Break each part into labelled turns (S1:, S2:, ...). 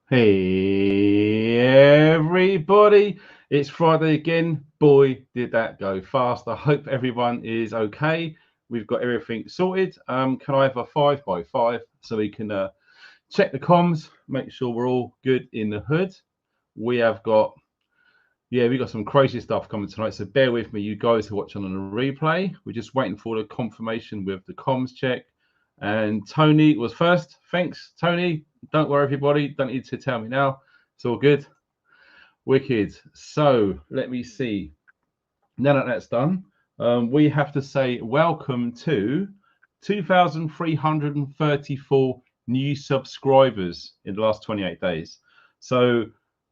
S1: Hey everybody, it's Friday again. Boy, did that go fast. I hope everyone is okay. We've got everything sorted. Can I have a 5x5 so we can check the comms, make sure we're all good in the hood? We have got, we got some crazy stuff coming tonight, so bear with me, you guys who are watching on the replay. We're just waiting for the confirmation with the comms check. And Tony was first. Thanks, Tony. Don't worry, everybody. Don't need to tell me now. It's all good. Wicked. So let me see. Now that that's done, we have to say welcome to 2,334 new subscribers in the last 28 days. So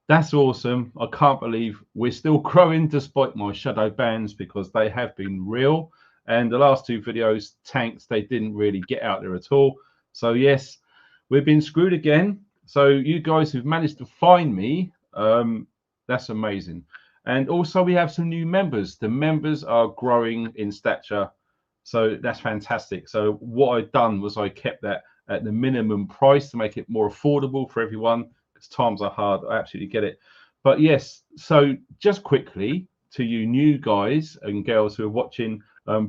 S1: that's awesome. I can't believe we're still growing despite my shadow bans because they have been real. And the last two videos, tanks, they didn't really get out there at all. So yes, we've been screwed again. So you guys who've managed to find me, that's amazing. And also we have some new members. The members are growing in stature. So that's fantastic. So what I've done was I kept that at the minimum price to make it more affordable for everyone because times are hard. I absolutely get it. But yes, so just quickly to you new guys and girls who are watching,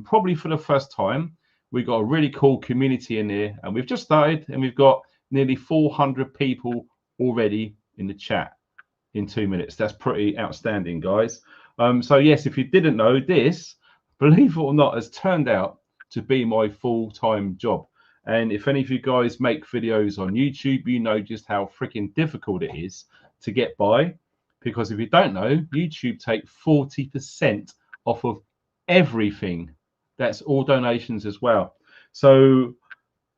S1: probably for the first time, we've got a really cool community in here and we've just started and we've got nearly 400 people already in the chat in 2 minutes. That's pretty outstanding, guys. So yes, if you didn't know, this, believe it or not, has turned out to be my full-time job. And if any of you guys make videos on YouTube, you know just how freaking difficult it is to get by. Because if you don't know, YouTube take 40% off of everything. That's all donations as well. So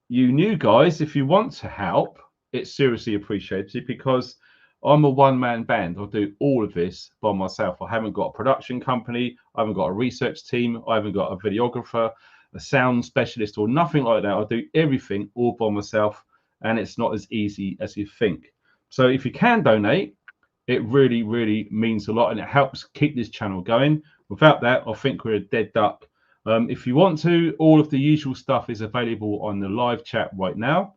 S1: you new guys, if you want to help, it's seriously appreciated because I'm a one-man band. I do all of this by myself. I haven't got a production company. I haven't got a research team. I haven't got a videographer, a sound specialist, or nothing like that. I do everything all by myself, and it's not as easy as you think. So if you can donate, it really, really means a lot, and it helps keep this channel going. Without that, I think we're a dead duck. If you want to, all of the usual stuff is available on the live chat right now.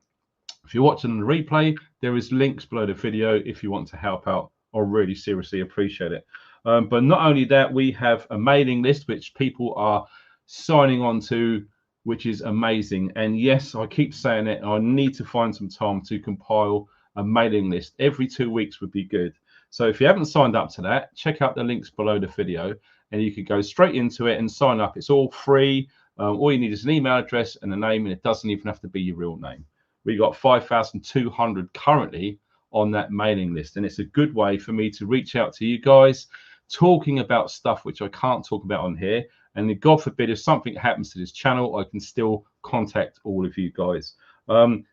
S1: If you're watching the replay, there is links below the video if you want to help out. I really seriously appreciate it. But not only that, we have a mailing list which people are signing on to, which is amazing. And yes, I keep saying it, I need to find some time to compile a mailing list. Every 2 weeks would be good. So if you haven't signed up to that, check out the links below the video and you could go straight into it and sign up. It's all free. All you need is an email address and a name, and it doesn't even have to be your real name. We've got 5,200 currently on that mailing list. And it's a good way for me to reach out to you guys, talking about stuff which I can't talk about on here. And God forbid, if something happens to this channel, I can still contact all of you guys.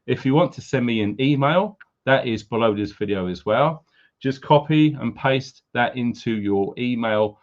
S1: If you want to send me an email, that is below this video as well. Just copy and paste that into your email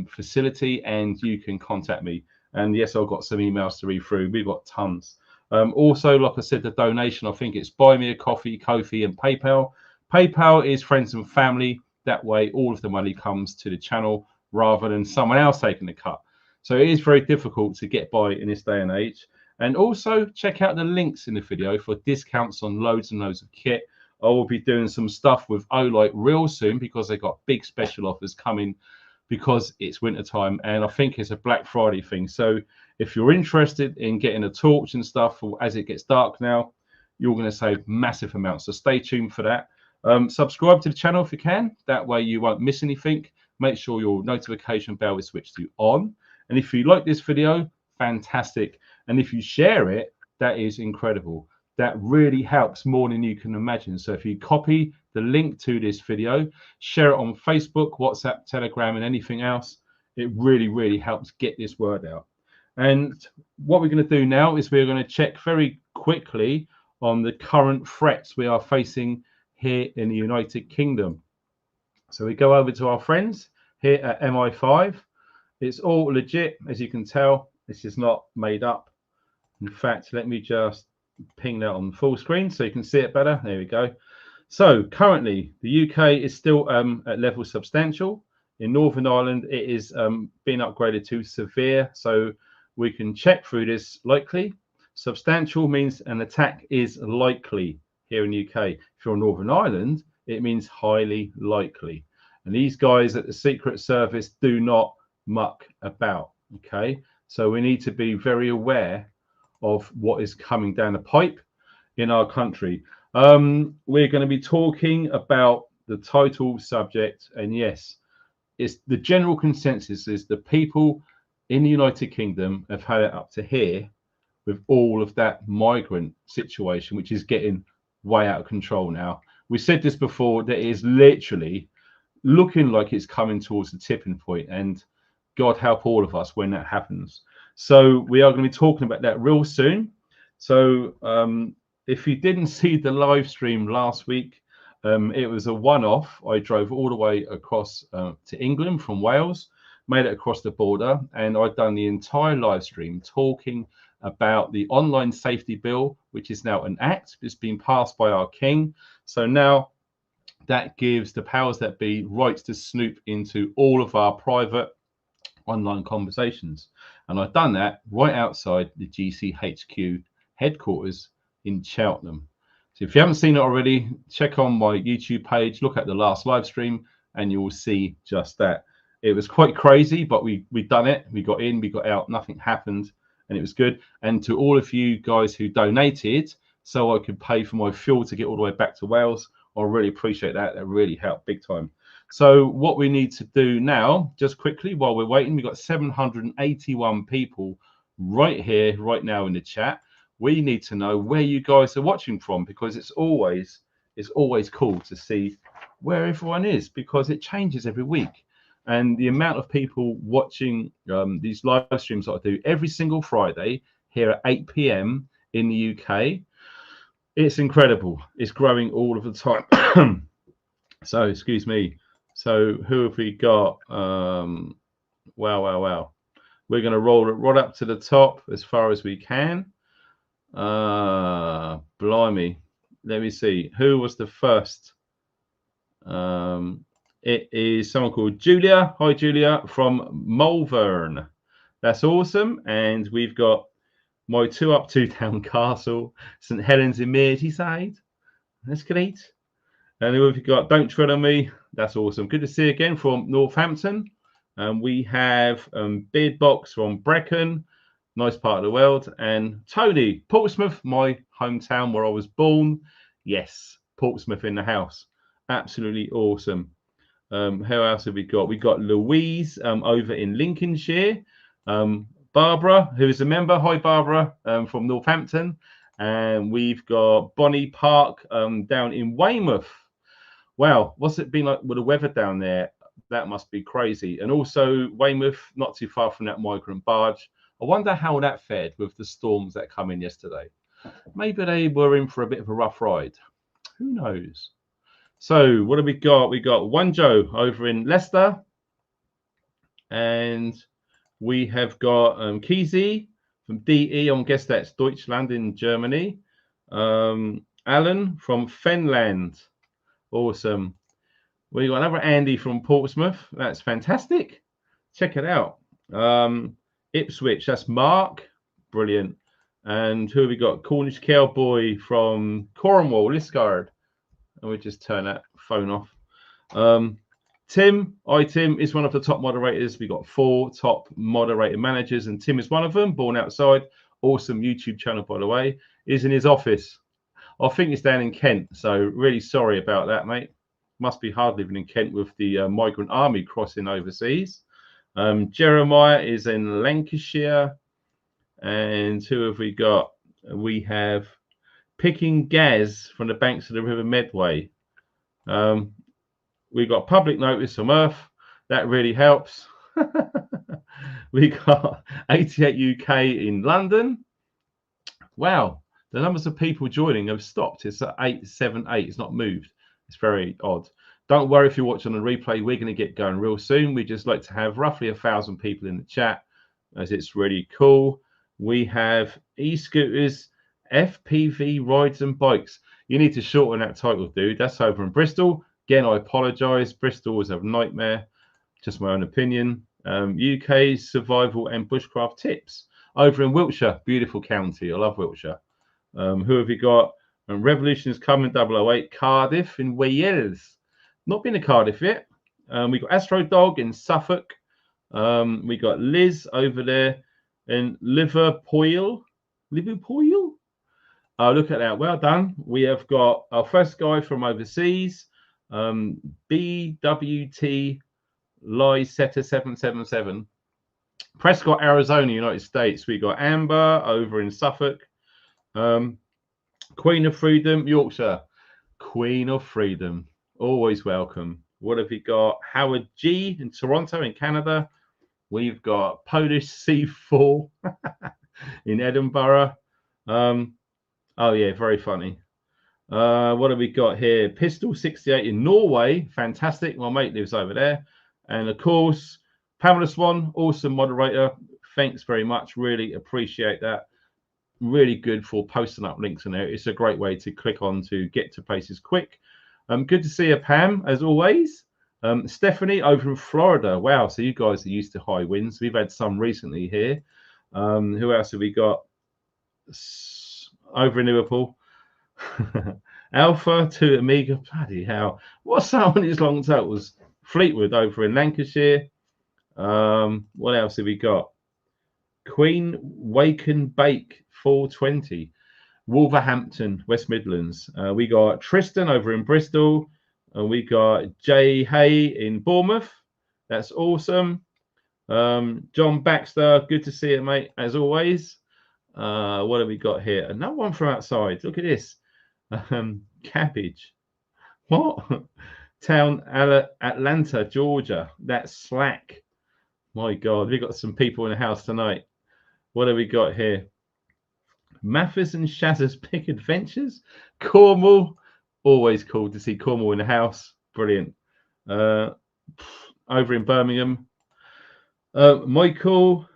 S1: facility and you can contact me. And yes, I've got some emails to read through. We've got tons. Also, like I said, the donation, I think it's Buy Me a Coffee, Ko-fi, and PayPal. PayPal is friends and family. That way, all of the money comes to the channel rather than someone else taking the cut. So it is very difficult to get by in this day and age. And also, check out the links in the video for discounts on loads and loads of kit. I will be doing some stuff with Olight real soon because they've got big special offers coming because it's winter time and I think it's a Black Friday thing. So if you're interested in getting a torch and stuff as it gets dark now, you're going to save massive amounts. So stay tuned for that. Subscribe to the channel if you can. That way you won't miss anything. Make sure your notification bell is switched to on. And if you like this video, fantastic. And if you share it, that is incredible. That really helps more than you can imagine. So if you copy the link to this video, share it on Facebook, WhatsApp, Telegram, and anything else, it really, really helps get this word out. And what we're going to do now is we're going to check very quickly on the current threats we are facing here in the United Kingdom. So we go over to our friends here at MI5. It's all legit, as you can tell. This is not made up. In fact, let me just ping that on full screen so you can see it better. There we go. So currently the UK is still at level substantial. In Northern Ireland it is being upgraded to severe, so we can check through this likely. Substantial means an attack is likely here in the UK. If you're on Northern Ireland, it means highly likely. And these guys at the Secret Service do not muck about. Okay, so we need to be very aware of what is coming down the pipe in our country. We're going to be talking about the title subject, and yes, it's the general consensus is the people in the United Kingdom have had it up to here with all of that migrant situation, which is getting way out of control now. We said this before, that it is literally looking like it's coming towards the tipping point, and God help all of us when that happens. So we are going to be talking about that real soon. So if you didn't see the live stream last week, it was a one-off. I drove all the way across to England from Wales, made it across the border, and I've done the entire live stream talking about the online safety bill, which is now an act. It's been passed by our king. So now that gives the powers that be rights to snoop into all of our private online conversations. And I've done that right outside the GCHQ headquarters in Cheltenham. So if you haven't seen it already, check on my YouTube page, look at the last live stream, and you will see just that. It was quite crazy, but we done it. We got in, we got out, nothing happened, and it was good. And to all of you guys who donated so I could pay for my fuel to get all the way back to Wales, I really appreciate that. That really helped big time. So what we need to do now, just quickly while we're waiting, we've got 781 people right here, right now in the chat. We need to know where you guys are watching from, because it's always cool to see where everyone is, because it changes every week. And the amount of people watching these live streams that I do every single Friday here at 8 p.m. in the UK, it's incredible. It's growing all of the time. So, excuse me. So, who have we got? Wow. We're going to roll it right up to the top as far as we can. Blimey. Let me see. Who was the first? It is someone called Julia. Hi, Julia, from Malvern. That's awesome. And we've got my 2 up, 2 down castle, St Helens in Merseyside. That's great. And who have we got? Don't Tread on Me. That's awesome. Good to see you again from Northampton. We have Beardbox from BRECON, nice part of the world. And Tony, Portsmouth, my hometown where I was born. Yes, Portsmouth in the house. Absolutely awesome. Who else have we got? We got Louise over in Lincolnshire. Barbara, who is a member. Hi, Barbara, from Northampton. And we've got Bonnie Park down in Weymouth. Wow, what's it been like with the weather down there? That must be crazy. And also Weymouth, not too far from that migrant barge. I wonder how that fared with the storms that come in yesterday. Maybe they were in for a bit of a rough ride. Who knows? So what have we got? We got One Joe over in Leicester. And we have got Keezy from DE, I guess that's Deutschland in Germany. Alan from Finland. Awesome. We got another Andy from Portsmouth. That's fantastic. Check it out. Ipswich, that's Mark. Brilliant. And who have we got? Cornish Cowboy from Cornwall, Liscard. And we just turn that phone off. Tim, Tim is one of the top moderators. We got 4 top moderator managers, and Tim is one of them. Born Outside, awesome YouTube channel, by the way, is in his office. I think it's down in Kent, so really sorry about that, mate. Must be hard living in Kent with the migrant army crossing overseas. Jeremiah is in Lancashire, and who have we got? We have Picking Gaz from the banks of the River Medway. We got Public Notice from Earth. That really helps. We got 88 UK in London. Wow, the numbers of people joining have stopped. It's at 878. It's not moved. It's very odd. Don't worry if you're watching on the replay. We're going to get going real soon. We just like to have roughly 1,000 people in the chat, as it's really cool. We have e-scooters, FPV rides and bikes. You need to shorten that title, dude. That's over in Bristol. Again, I apologise. Bristol is a nightmare. Just my own opinion. UK survival and bushcraft tips over in Wiltshire. Beautiful county. I love Wiltshire. Who have we got? And Revolution is coming 008, Cardiff in Wales. Not been to Cardiff yet. We got Astro Dog in Suffolk. We got Liz over there in Liverpool. Liverpool? Oh, look at that. Well done. We have got our first guy from overseas, BWT Lysetta 777. Prescott, Arizona, United States. We got Amber over in Suffolk. Queen of Freedom, Yorkshire. Queen of Freedom. Always welcome. What have we got? Howard G in Toronto, in Canada. We've got Polish C4 in Edinburgh. Oh, yeah, very funny. What have we got here? Pistol 68 in Norway. Fantastic. My mate lives over there. And, of course, Pamela Swan, awesome moderator. Thanks very much. Really appreciate that. Really good for posting up links in there. It's a great way to click on to get to places quick. Good to see you, Pam, as always. Stephanie over in Florida. Wow, so you guys are used to high winds. We've had some recently here. Who else have we got? Over in Liverpool. Alpha to Amiga. Bloody hell. What's some of these long totals? Fleetwood over in Lancashire. What else have we got? Queen Waken Bake 420. Wolverhampton, West Midlands. We got Tristan over in Bristol. And we got Jay Hay in Bournemouth. That's awesome. John Baxter, good to see you, mate, as always. What have we got here? Another one from outside. Look at this. Cabbage. What? Town Atlanta, Georgia. That's Slack. My God, we've got some people in the house tonight. What have we got here? Mathis and Shazza's Big Adventures. Cornwall. Always cool to see Cornwall in the house. Brilliant. Over in Birmingham. Michael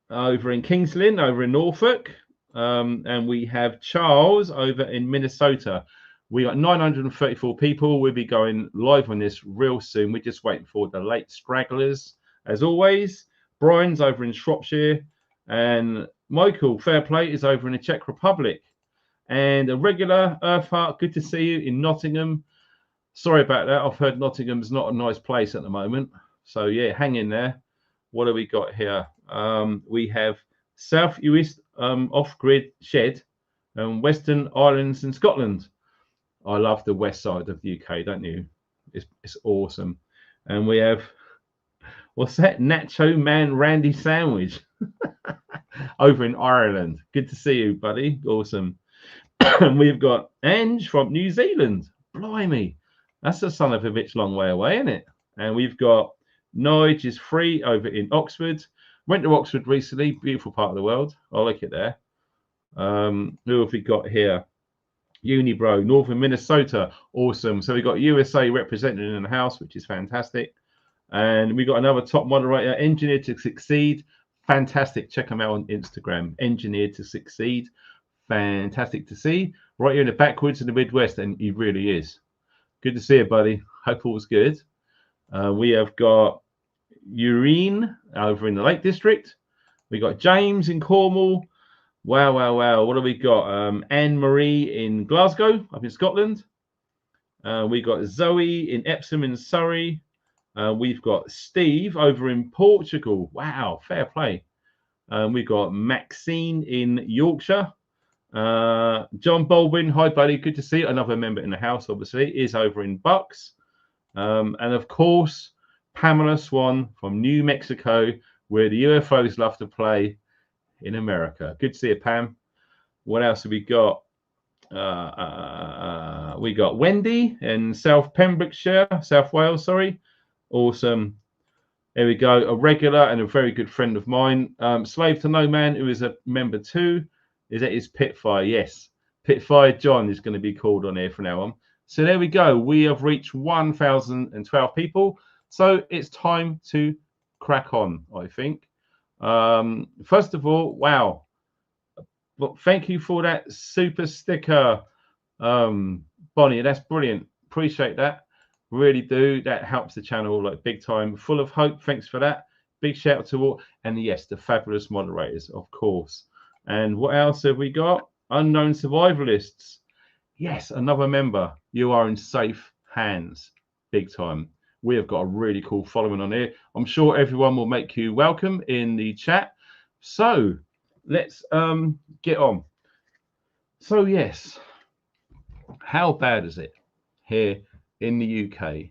S1: over in Kings Lynn, over in Norfolk. And we have Charles over in Minnesota. We got 934 people. We'll be going live on this real soon. We're just waiting for the late stragglers, as always. Brian's over in Shropshire. And Michael, fair play, is over in the Czech Republic. And a regular Earthheart, good to see you in Nottingham. Sorry about that. I've heard Nottingham's not a nice place at the moment. So, yeah, hang in there. What have we got here? We have South Uist Off-Grid Shed and Western Islands in Scotland. I love the west side of the UK, don't you? It's awesome. And we have, what's that? Nacho Man Randy Sandwich over in Ireland. Good to see you, buddy. Awesome. And we've got Ange from New Zealand. Blimey. That's a son of a bitch long way away, isn't it? And we've got Nige is free over in Oxford. Went to Oxford recently. Beautiful part of the world. I like it there. Who have we got here? Unibro, Northern Minnesota. Awesome. So we've got USA represented in the house, which is fantastic. And we got another top moderator, Engineer to Succeed. Fantastic. Check him out on Instagram. Engineer to Succeed. Fantastic to see. Right here in the backwoods in the Midwest, and he really is. Good to see you, buddy. Hope all's good. We have got Urine over in the Lake District. We got James in Cornwall. Wow, wow, wow. What have we got? Anne-Marie in Glasgow, up in Scotland. We got Zoe in Epsom in Surrey. We've got Steve over in Portugal. Wow, fair play. We've got Maxine in Yorkshire. John Baldwin, hi buddy, good to see you. Another member in the house, obviously, is over in Bucks. And of course, Pamela Swan from New Mexico, where the UFOs love to play in America. Good to see you, Pam. What else have we got? We got Wendy in South Pembrokeshire, South Wales, sorry. Awesome. There we go. A regular and a very good friend of mine. Slave to No Man, who is a member too. Is that his Pitfire? Yes. Pitfire John is going to be called on here from now on. So there we go. We have reached 1,012 people. So it's time to crack on, I think. First of all, wow. Well, thank you for that super sticker, Bonnie. That's brilliant. Appreciate that. Really do. That helps the channel like big time. Full of hope. Thanks for that. Big shout out to all. And yes, the fabulous moderators, of course. And what else have we got? Unknown survivalists. Yes, another member. You are in safe hands, big time. We have got a really cool following on here. I'm sure everyone will make you welcome in the chat. So let's get on. So yes, how bad is it here in the UK,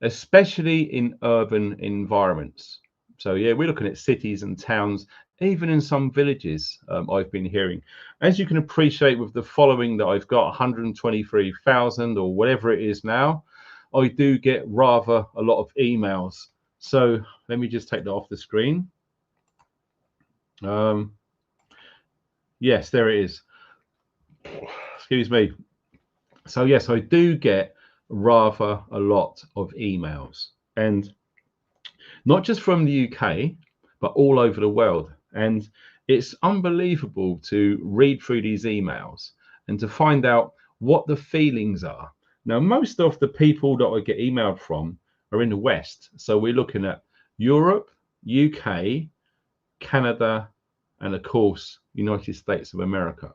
S1: especially in urban environments? So yeah, we're looking at cities and towns, even in some villages. I've been hearing, as you can appreciate, with the following that I've got, 123,000 or whatever it is now, I do get rather a lot of emails. So let me just take that off the screen. Yes, there it is. Excuse me. So yes, I do get rather a lot of emails, and not just from the UK, but all over the world. And it's unbelievable to read through these emails and to find out what the feelings are. Now, most of the people that I get emailed from are in the West. So we're looking at Europe, UK, Canada, and of course, United States of America.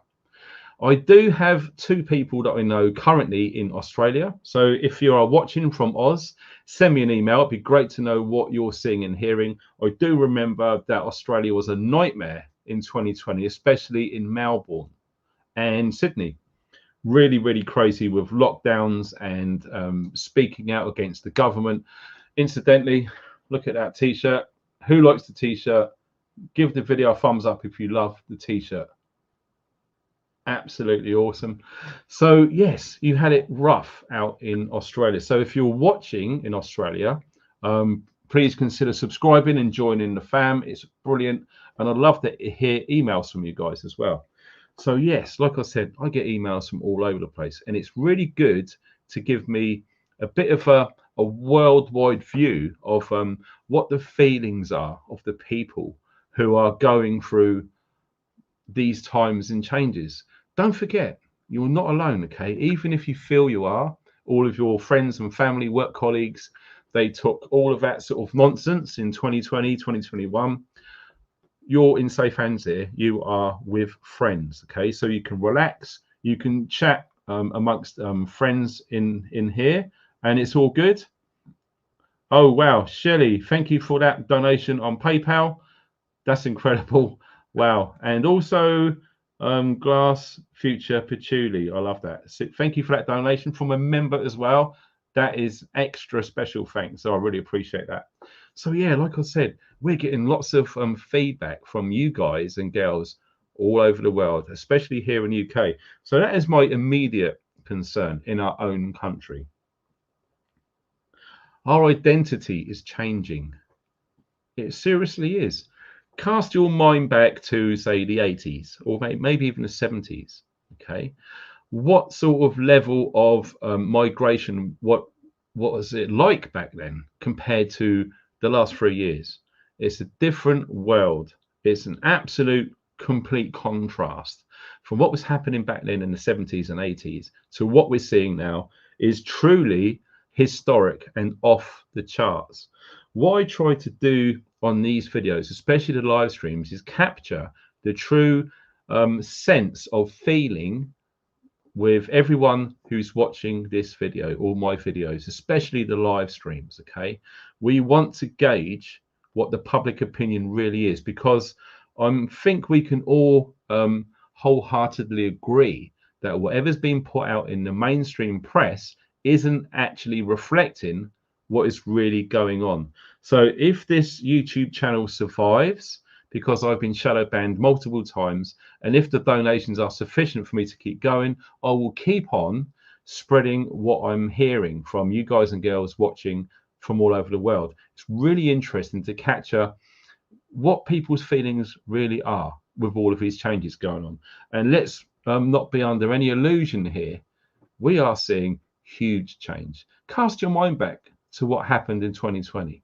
S1: I do have two people that I know currently in Australia. So if you are watching from Oz, send me an email. It'd be great to know what you're seeing and hearing. I do remember that Australia was a nightmare in 2020, especially in Melbourne and Sydney. Really, really crazy with lockdowns and speaking out against the government. Incidentally, look at that t-shirt. Who likes the t-shirt? Give the video a thumbs up if you love the t-shirt. Absolutely awesome. So yes, you had it rough out in Australia. So if you're watching in Australia, please consider subscribing and joining the fam. It's brilliant, and I'd love to hear emails from you guys as well. So yes, like I said, I get emails from all over the place, and it's really good to give me a bit of a worldwide view of what the feelings are of the people who are going through these times and changes. Don't forget, you're not alone, okay? Even if you feel you are, all of your friends and family, work colleagues, they took all of that sort of nonsense in 2020, 2021. You're in safe hands here. You are with friends, okay? So you can relax, you can chat amongst friends in here, and it's all good. Oh, wow. Shelley, thank you for that donation on PayPal. That's incredible. Wow. And also Glass Future Patchouli. I love that. So thank you for that donation from a member as well. That is extra special thanks. So I really appreciate that. So yeah, like I said, we're getting lots of feedback from you guys and girls all over the world, especially here in the UK. So that is my immediate concern in our own country. Our identity is changing. It seriously is. Cast your mind back to, say, the 80s or maybe even the 70s. Okay, what sort of level of migration, what was it like back then compared to the last 3 years? It's a different world. It's an absolute complete contrast from what was happening back then in the 70s and 80s to what we're seeing now. Is truly historic and off the charts. What I try to do on these videos, especially the live streams, is capture the true sense of feeling with everyone who's watching this video, all my videos, especially the live streams. Okay, we want to gauge what the public opinion really is, because I think we can all wholeheartedly agree that whatever's been put out in the mainstream press isn't actually reflecting what is really going on. So if this YouTube channel survives, because I've been shadow banned multiple times, and if the donations are sufficient for me to keep going, I will keep on spreading what I'm hearing from you guys and girls watching from all over the world. It's really interesting to capture what people's feelings really are with all of these changes going on. And let's not be under any illusion here. We are seeing huge change. Cast your mind back to what happened in 2020.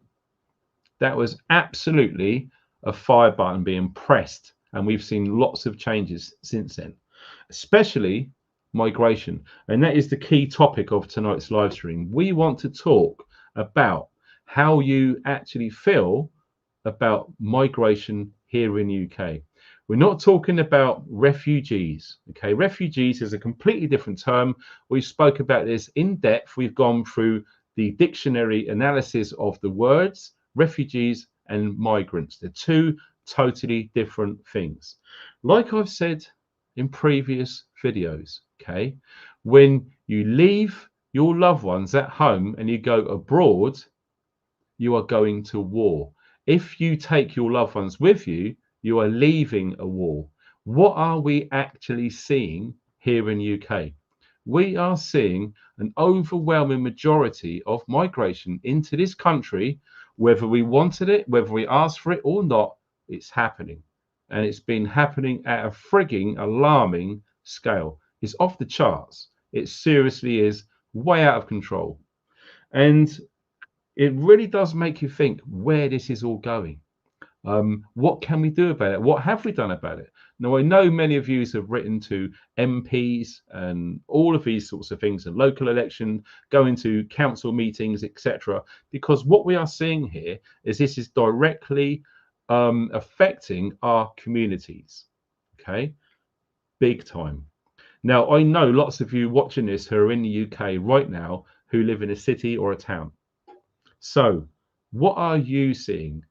S1: That was absolutely a fire button being pressed, and we've seen lots of changes since then, especially migration. And that is the key topic of tonight's live stream. We want to talk about how you actually feel about migration here in the UK. We're not talking about refugees. Okay, refugees is a completely different term. We spoke about this in depth. We've gone through the dictionary analysis of the words refugees and migrants. They're two totally different things. Like I've said in previous videos, okay, when you leave your loved ones at home and you go abroad, you are going to war. If you take your loved ones with you, you are leaving a war. What are we actually seeing here in the UK? We are seeing an overwhelming majority of migration into this country, whether we wanted it, whether we asked for it or not, it's happening. And it's been happening at a frigging alarming scale. It's off the charts. It seriously is way out of control. And it really does make you think where this is all going. What can we do about it? What have we done about it? Now, I know many of you have written to MPs and all of these sorts of things, and local election, going to council meetings, etc. Because what we are seeing here is this is directly affecting our communities. Okay, big time. Now, I know lots of you watching this who are in the UK right now who live in a city or a town. So, what are you seeing?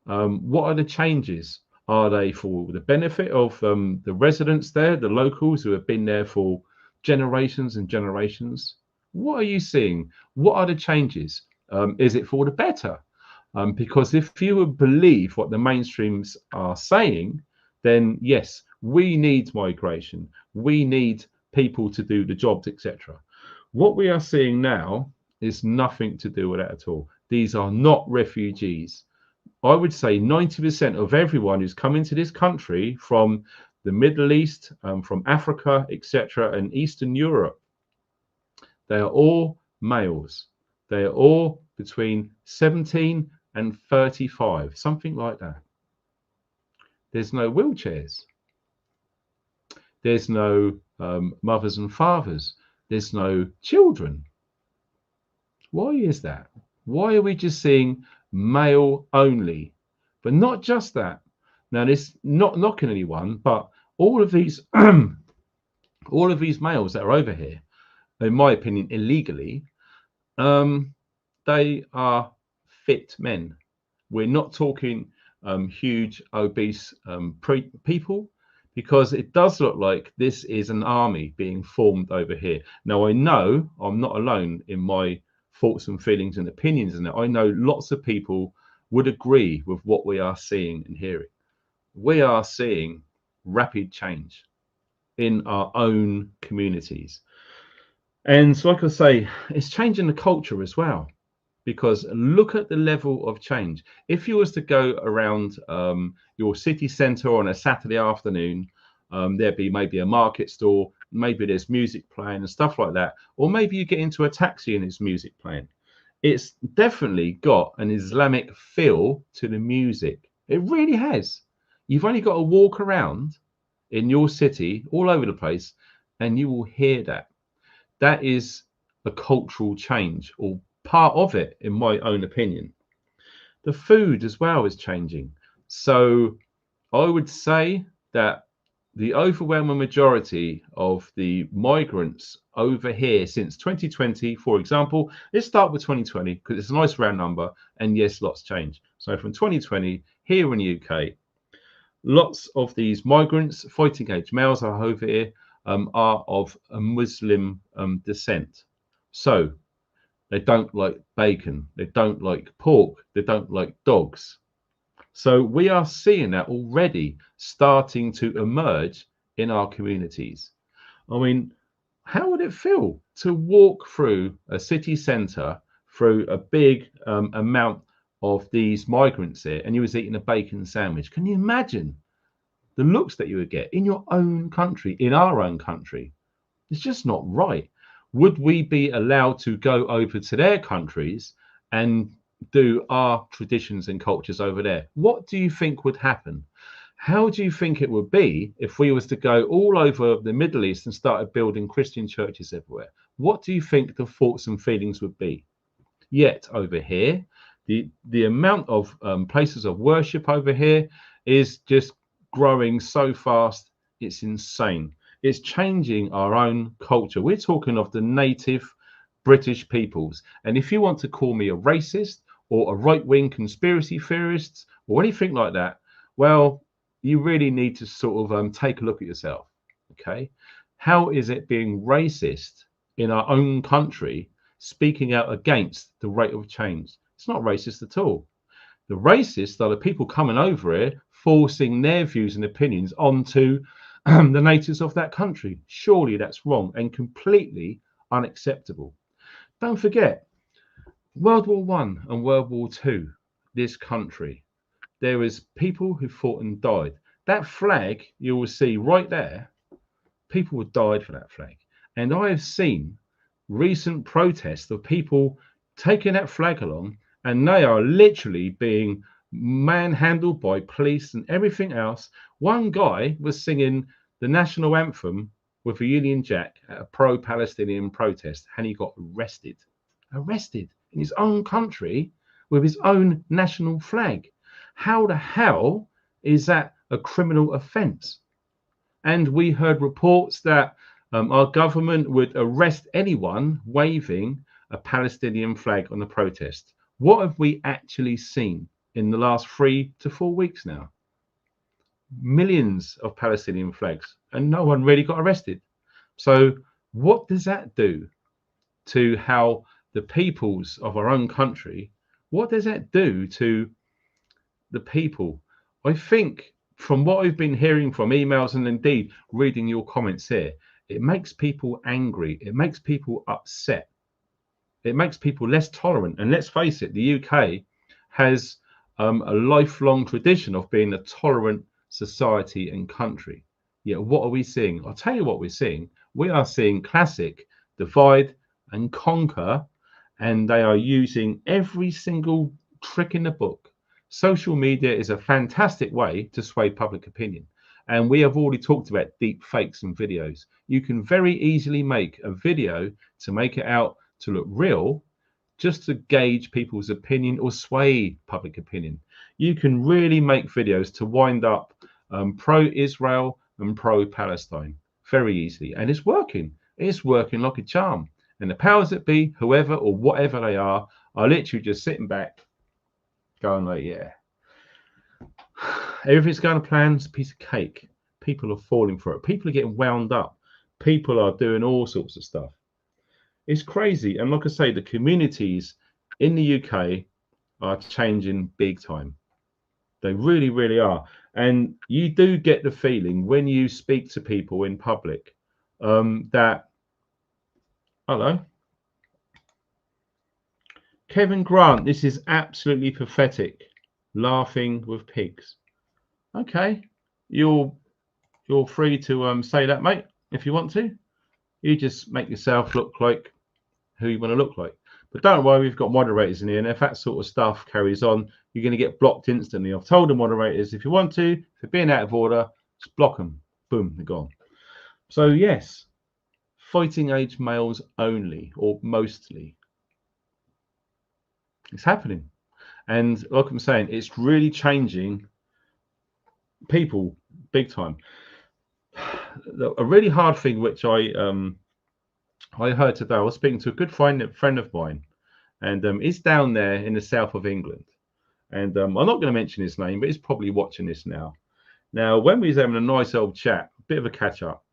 S1: What are the changes? Are they for the benefit of the residents there, the locals who have been there for generations and generations? What are you seeing? What are the changes? Is it for the better? Because if you would believe what the mainstreams are saying, then yes, we need migration. We need people to do the jobs, etc. What we are seeing now is nothing to do with that at all. These are not refugees. I would say 90% of everyone who's come into this country from the Middle East, from Africa, etc., and Eastern Europe, they are all males. They are all between 17 and 35, something like that. There's no wheelchairs. There's no mothers and fathers. There's no children. Why is that? Why are we just seeing male only? But not just that. Now, this not knocking anyone, but all of these all of these males that are over here, in my opinion, illegally, they are fit men. We're not talking huge obese people, because it does look like this is an army being formed over here. Now, I know I'm not alone in my thoughts and feelings and opinions, and I know lots of people would agree with what we are seeing and hearing. We are seeing rapid change in our own communities, and like I say, it's changing the culture as well. Because look at the level of change. If you was to go around your city centre on a Saturday afternoon, there'd be maybe a market store, maybe there's music playing and stuff like that, or maybe you get into a taxi and it's music playing. It's definitely got an Islamic feel to the music. It really has. You've only got to walk around in your city all over the place and you will hear that. That is a cultural change, or part of it, in my own opinion. The food as well is changing. So I would say that the overwhelming majority of the migrants over here since 2020, for example, let's start with 2020 because it's a nice round number, and yes, lots change. So from 2020 here in the UK, lots of these migrants, fighting age males are over here, are of a Muslim descent. So they don't like bacon, they don't like pork, they don't like dogs. So we are seeing that already starting to emerge in our communities. I mean, how would it feel to walk through a city centre through a big amount of these migrants here, and you was eating a bacon sandwich? Can you imagine the looks that you would get in your own country, in our own country? It's just not right. Would we be allowed to go over to their countries and do our traditions and cultures over there? What do you think would happen? How do you think it would be if we was to go all over the Middle East and started building Christian churches everywhere? What do you think the thoughts and feelings would be? Yet over here, the amount of places of worship over here is just growing so fast, it's insane. It's changing our own culture. We're talking of the native British peoples. And if you want to call me a racist or a right-wing conspiracy theorist or anything like that, well, you really need to sort of take a look at yourself. Okay, how is it being racist in our own country, speaking out against the rate of change? It's not racist at all. The racists are the people coming over here, forcing their views and opinions onto the natives of that country. Surely that's wrong and completely unacceptable. Don't forget, World War One and World War Two, this country, there was people who fought and died. That flag you will see right there, people have died for that flag. And I have seen recent protests of people taking that flag along, and they are literally being manhandled by police and everything else. One guy was singing the national anthem with a Union Jack at a pro-Palestinian protest, and he got arrested in his own country with his own national flag. How the hell is that a criminal offence? And we heard reports that our government would arrest anyone waving a Palestinian flag on the protest. What have we actually seen in the last 3 to 4 weeks now? Millions of Palestinian flags, and no one really got arrested. So what does that do to how the peoples of our own country, what does that do to the people? I think from what I've been hearing from emails and indeed reading your comments here, it makes people angry. It makes people upset. It makes people less tolerant. And let's face it, the UK has a lifelong tradition of being a tolerant society and country. Yet what are we seeing? I'll tell you what we're seeing. We are seeing classic divide and conquer, and they are using every single trick in the book. Social media is a fantastic way to sway public opinion. And we have already talked about deep fakes and videos. You can very easily make a video to make it out to look real, just to gauge people's opinion or sway public opinion. You can really make videos to wind up pro-Israel and pro-Palestine very easily. And it's working. It's working like a charm. And the powers that be, whoever or whatever they are literally just sitting back going like, yeah, everything's going to plan. It's a piece of cake. People are falling for it. People are getting wound up. People are doing all sorts of stuff. It's crazy. And like I say, the communities in the UK are changing big time. They really, really are. And you do get the feeling when you speak to people in public that, hello, Kevin Grant, this is absolutely pathetic. Laughing with pigs. Okay, you're free to say that, mate, if you want to. You just make yourself look like who you want to look like. But don't worry, we've got moderators in here, and if that sort of stuff carries on, you're going to get blocked instantly. I've told the moderators, if you want to, if they're being out of order, just block them. Boom, they're gone. So yes, fighting age males only, or mostly. It's happening. And like I'm saying, it's really changing people big time. A really hard thing which I heard today, I was speaking to a good friend of mine, and he's down there in the south of England. And I'm not going to mention his name, but he's probably watching this now. Now, when we was having a nice old chat, a bit of a catch up,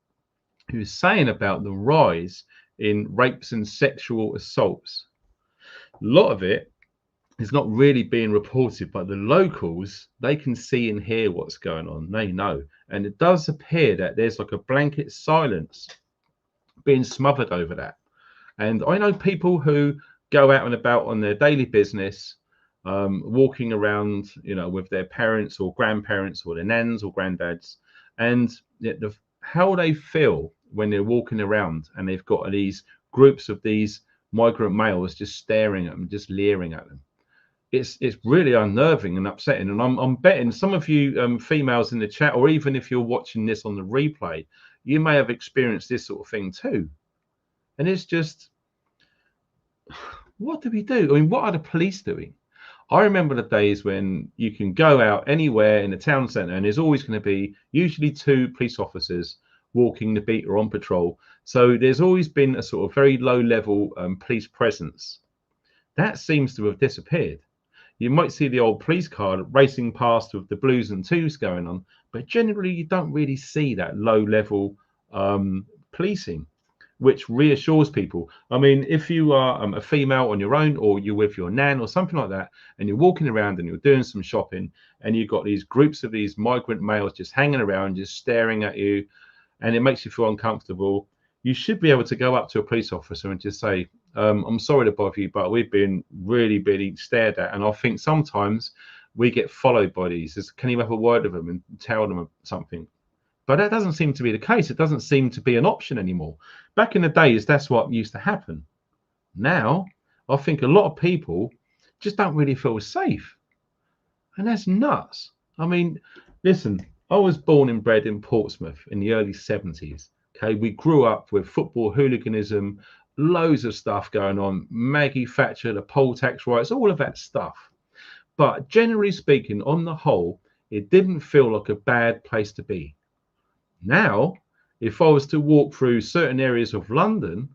S1: he was saying about the rise in rapes and sexual assaults. A lot of it is not really being reported, but the locals, they can see and hear what's going on. They know. And it does appear that there's like a blanket silence being smothered over that. And I know people who go out and about on their daily business, walking around, you know, with their parents or grandparents or their nans or granddads, and how they feel when they're walking around and they've got these groups of these migrant males just staring at them, just leering at them. It's really unnerving and upsetting. And I'm betting some of you females in the chat, or even if you're watching this on the replay, you may have experienced this sort of thing too. And it's just, what do we do? I mean, what are the police doing? I remember the days when you can go out anywhere in the town centre and there's always going to be usually 2 police officers walking the beat or on patrol. So there's always been a sort of very low level police presence. That seems to have disappeared. You might see the old police car racing past with the blues and twos going on, but generally you don't really see that low level policing, which reassures people. I mean, if you are a female on your own, or you're with your nan or something like that, and you're walking around and you're doing some shopping, and you've got these groups of these migrant males just hanging around, just staring at you, and it makes you feel uncomfortable, you should be able to go up to a police officer and just say, I'm sorry to bother you, but we've been really, really stared at. And I think sometimes we get followed by these. Can you have a word with them and tell them something? But that doesn't seem to be the case. It doesn't seem to be an option anymore. Back in the days, that's what used to happen. Now, I think a lot of people just don't really feel safe. And that's nuts. I mean, listen, I was born and bred in Portsmouth in the early 70s. Okay, we grew up with football hooliganism, loads of stuff going on, Maggie Thatcher, the poll tax riots, all of that stuff. But generally speaking, on the whole, it didn't feel like a bad place to be. Now, if I was to walk through certain areas of London,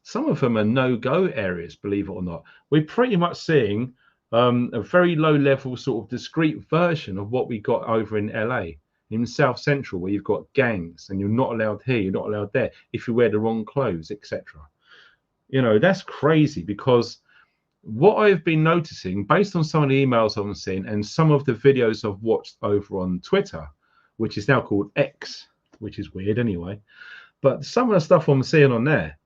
S1: some of them are no-go areas, believe it or not. We're pretty much seeing a very low-level sort of discrete version of what we got over in LA, in South Central, where you've got gangs and you're not allowed here, you're not allowed there, if you wear the wrong clothes, etc. You know, that's crazy, because what I've been noticing, based on some of the emails I've seen and some of the videos I've watched over on Twitter, which is now called X, which is weird anyway, but some of the stuff I'm seeing on there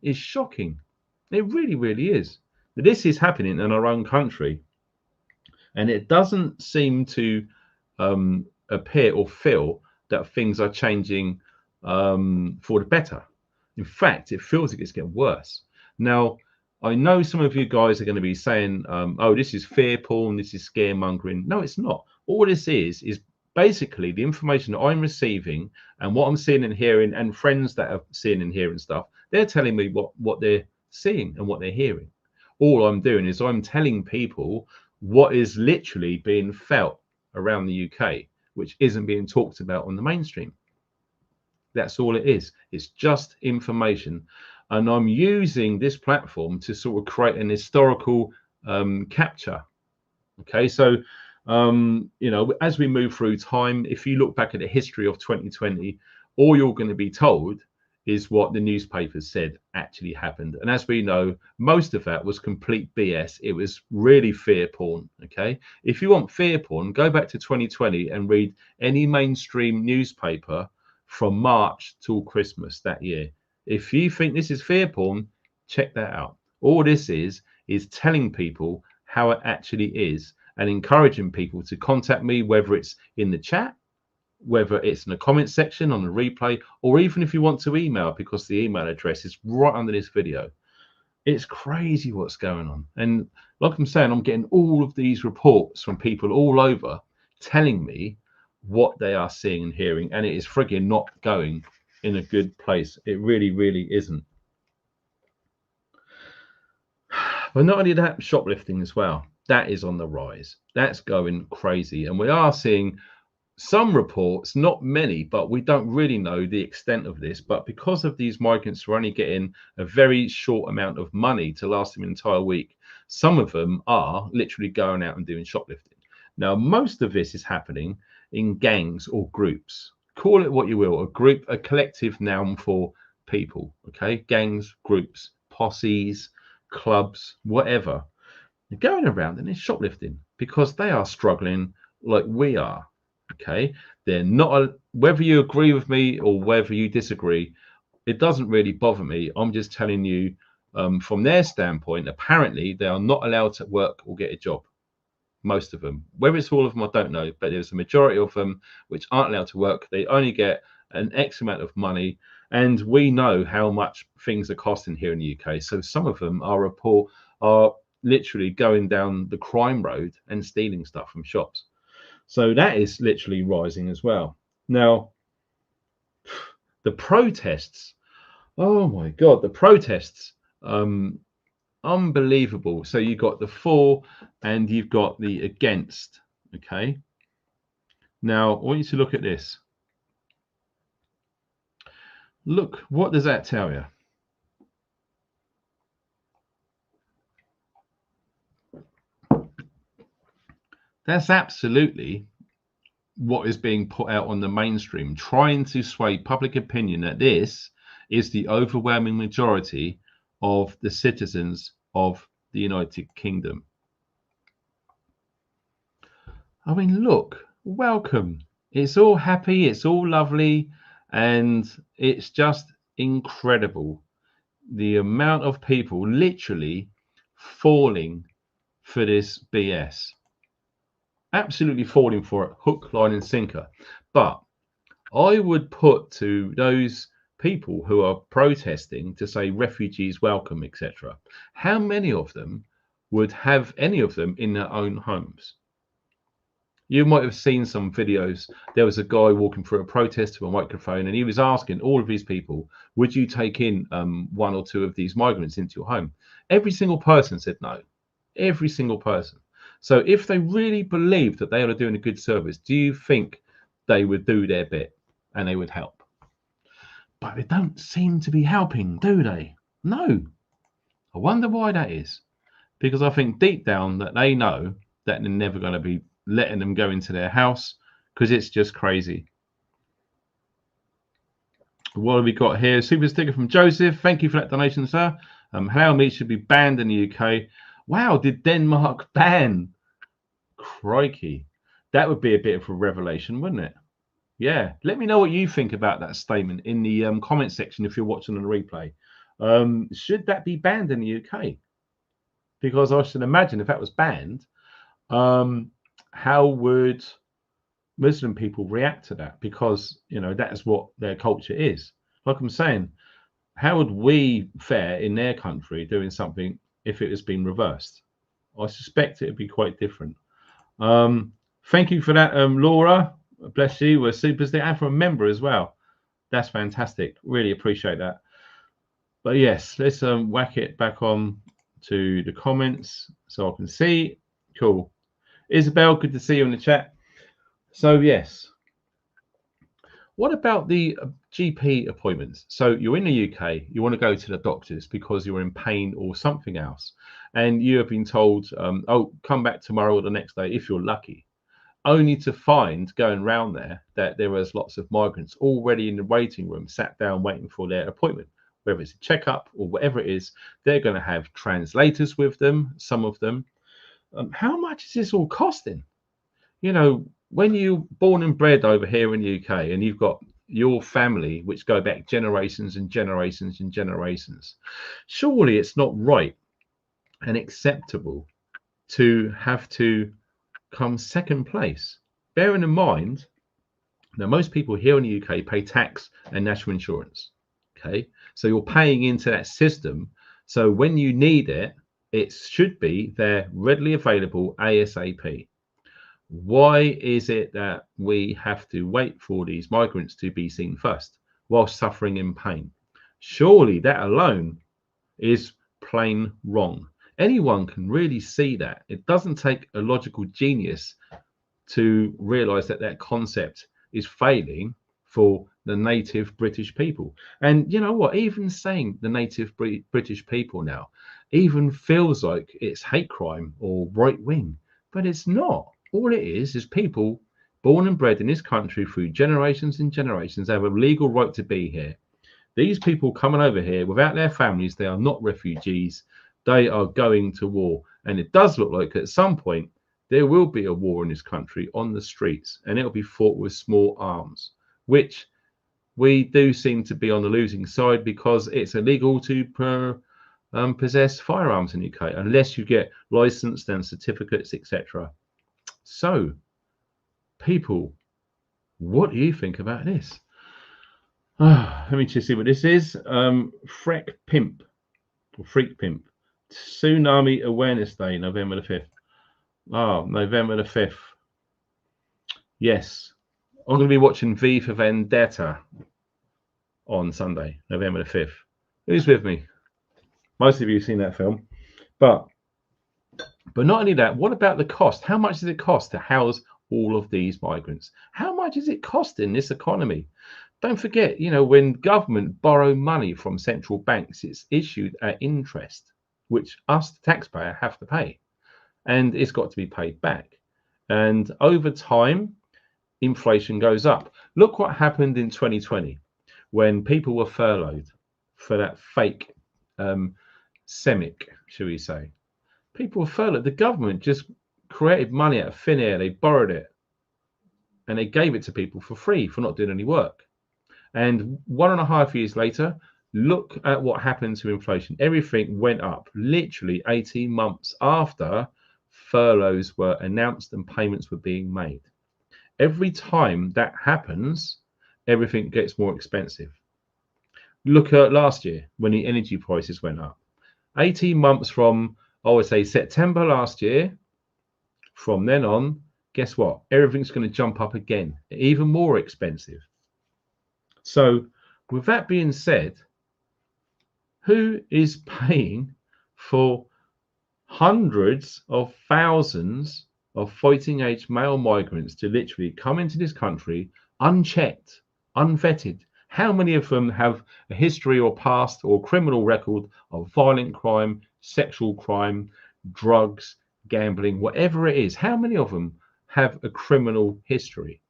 S1: is shocking. It really, really is. This is happening in our own country, and it doesn't seem to appear or feel that things are changing for the better. In fact, it feels like it's getting worse. Now, I know some of you guys are going to be saying, oh, this is fear porn, this is scaremongering. No, it's not. All this is basically the information that I'm receiving and what I'm seeing and hearing, and friends that are seeing and hearing stuff, they're telling me what they're seeing and what they're hearing. All I'm doing is I'm telling people what is literally being felt around the UK, which isn't being talked about on the mainstream. That's all it is. It's just information. And I'm using this platform to sort of create an historical capture. Okay, so you know, as we move through time, if you look back at the history of 2020, all you're going to be told is what the newspapers said actually happened. And as we know, most of that was complete BS. It was really fear porn. Okay, if you want fear porn, go back to 2020 and read any mainstream newspaper from March till Christmas that year. If you think this is fear porn, check that out. All this is telling people how it actually is, and encouraging people to contact me, whether it's in the chat, whether it's in the comment section on the replay, or even if you want to email, because the email address is right under this video. It's crazy what's going on. And like I'm saying, I'm getting all of these reports from people all over telling me what they are seeing and hearing, and it is frigging not going in a good place. It really, really isn't. But not only that, shoplifting as well. That is on the rise. That's going crazy. And we are seeing some reports, not many, but we don't really know the extent of this. But because of these migrants who are only getting a very short amount of money to last them an entire week, some of them are literally going out and doing shoplifting. Now, most of this is happening in gangs or groups. Call it what you will, a group, a collective noun for people, okay? Gangs, groups, posses, clubs, whatever. They're going around and they're shoplifting because they are struggling like we are, okay? They're not, whether you agree with me or whether you disagree, it doesn't really bother me. I'm just telling you from their standpoint, apparently they are not allowed to work or get a job. Most of them, whether it's all of them, I don't know, but there's a majority of them which aren't allowed to work. They only get an X amount of money, and we know how much things are costing here in the UK. So some of them are literally going down the crime road and stealing stuff from shops. So that is literally rising as well. Now, the protests, oh my God, the protests Unbelievable. So you've got the for and you've got the against. Okay. Now I want you to look at this. Look, what does that tell you? That's absolutely what is being put out on the mainstream, trying to sway public opinion that this is the overwhelming majority of the citizens of the United Kingdom. I mean, look, welcome. It's all happy, it's all lovely, and it's just incredible the amount of people literally falling for this BS. Absolutely falling for it, hook, line, and sinker. But I would put to those people who are protesting to say refugees welcome, etc. How many of them would have any of them in their own homes? You might have seen some videos. There was a guy walking through a protest with a microphone, and he was asking all of these people, would you take in one or two of these migrants into your home? Every single person said no. Every single person. So if they really believe that they are doing a good service, do you think they would do their bit and they would help? But they don't seem to be helping, do they? No. I wonder why that is. Because I think deep down that they know that they're never going to be letting them go into their house, because it's just crazy. What have we got here? Super sticker from Joseph. Thank you for that donation, sir. Halal meat should be banned in the UK. Wow, did Denmark ban? Crikey. That would be a bit of a revelation, wouldn't it? Yeah. Let me know what you think about that statement in the comment section if you're watching on the replay. Should that be banned in the UK? Because I should imagine if that was banned, how would Muslim people react to that? Because, you know, that is what their culture is. Like I'm saying, how would we fare in their country doing something if it has been reversed? I suspect it would be quite different. Thank you for that, Laura. Bless you. We're super stick and for a member as well. That's fantastic. Really appreciate that. But yes, let's whack it back on to the comments so I can see. Cool. Isabel, good to see you in the chat. So yes, what about the GP appointments? So you're in the UK, you want to go to the doctors because you're in pain or something else, and you have been told, oh, come back tomorrow or the next day if you're lucky, only to find going round there that there was lots of migrants already in the waiting room, sat down waiting for their appointment. Whether it's a checkup or whatever it is, they're going to have translators with them, some of them. How much is this all costing? You know, when you're born and bred over here in the UK and you've got your family, which go back generations and generations and generations, surely it's not right and acceptable to have to come second place. Bearing in mind, now most people here in the UK pay tax and national insurance. Okay, so you're paying into that system. So when you need it, it should be there readily available ASAP. Why is it that we have to wait for these migrants to be seen first while suffering in pain? Surely that alone is plain wrong. Anyone can really see that. It doesn't take a logical genius to realize that that concept is failing for the native British people. And you know what? Even saying the native British people now even feels like it's hate crime or right wing, but it's not. All it is people born and bred in this country through generations and generations have a legal right to be here. These people coming over here without their families, they are not refugees. They are going to war. And it does look like at some point there will be a war in this country on the streets, and it'll be fought with small arms, which we do seem to be on the losing side because it's illegal to possess firearms in the UK unless you get licensed and certificates, etc. So, people, what do you think about this? Let me just see what this is. Freak Pimp. Tsunami Awareness Day, November the 5th. Oh, November the 5th. Yes. I'm going to be watching V for Vendetta on Sunday, November the 5th. Who's with me? Most of you have seen that film. But not only that, what about the cost? How much does it cost to house all of these migrants? How much is it costing this economy? Don't forget, you know, when government borrow money from central banks, it's issued at interest, which us, the taxpayer, have to pay. And it's got to be paid back. And over time, inflation goes up. Look what happened in 2020 when people were furloughed for that fake semic, shall we say. People were furloughed. The government just created money out of thin air. They borrowed it and they gave it to people for free for not doing any work. And 1.5 years later, look at what happened to inflation. Everything went up literally 18 months after furloughs were announced and payments were being made. Every time that happens, everything gets more expensive. Look at last year when the energy prices went up. 18 months from, I would say, September last year, from then on, guess what? Everything's going to jump up again, even more expensive. So with that being said, who is paying for hundreds of thousands of fighting age male migrants to literally come into this country unchecked, unvetted? How many of them have a history or past or criminal record of violent crime, sexual crime, drugs, gambling, whatever it is? How many of them have a criminal history?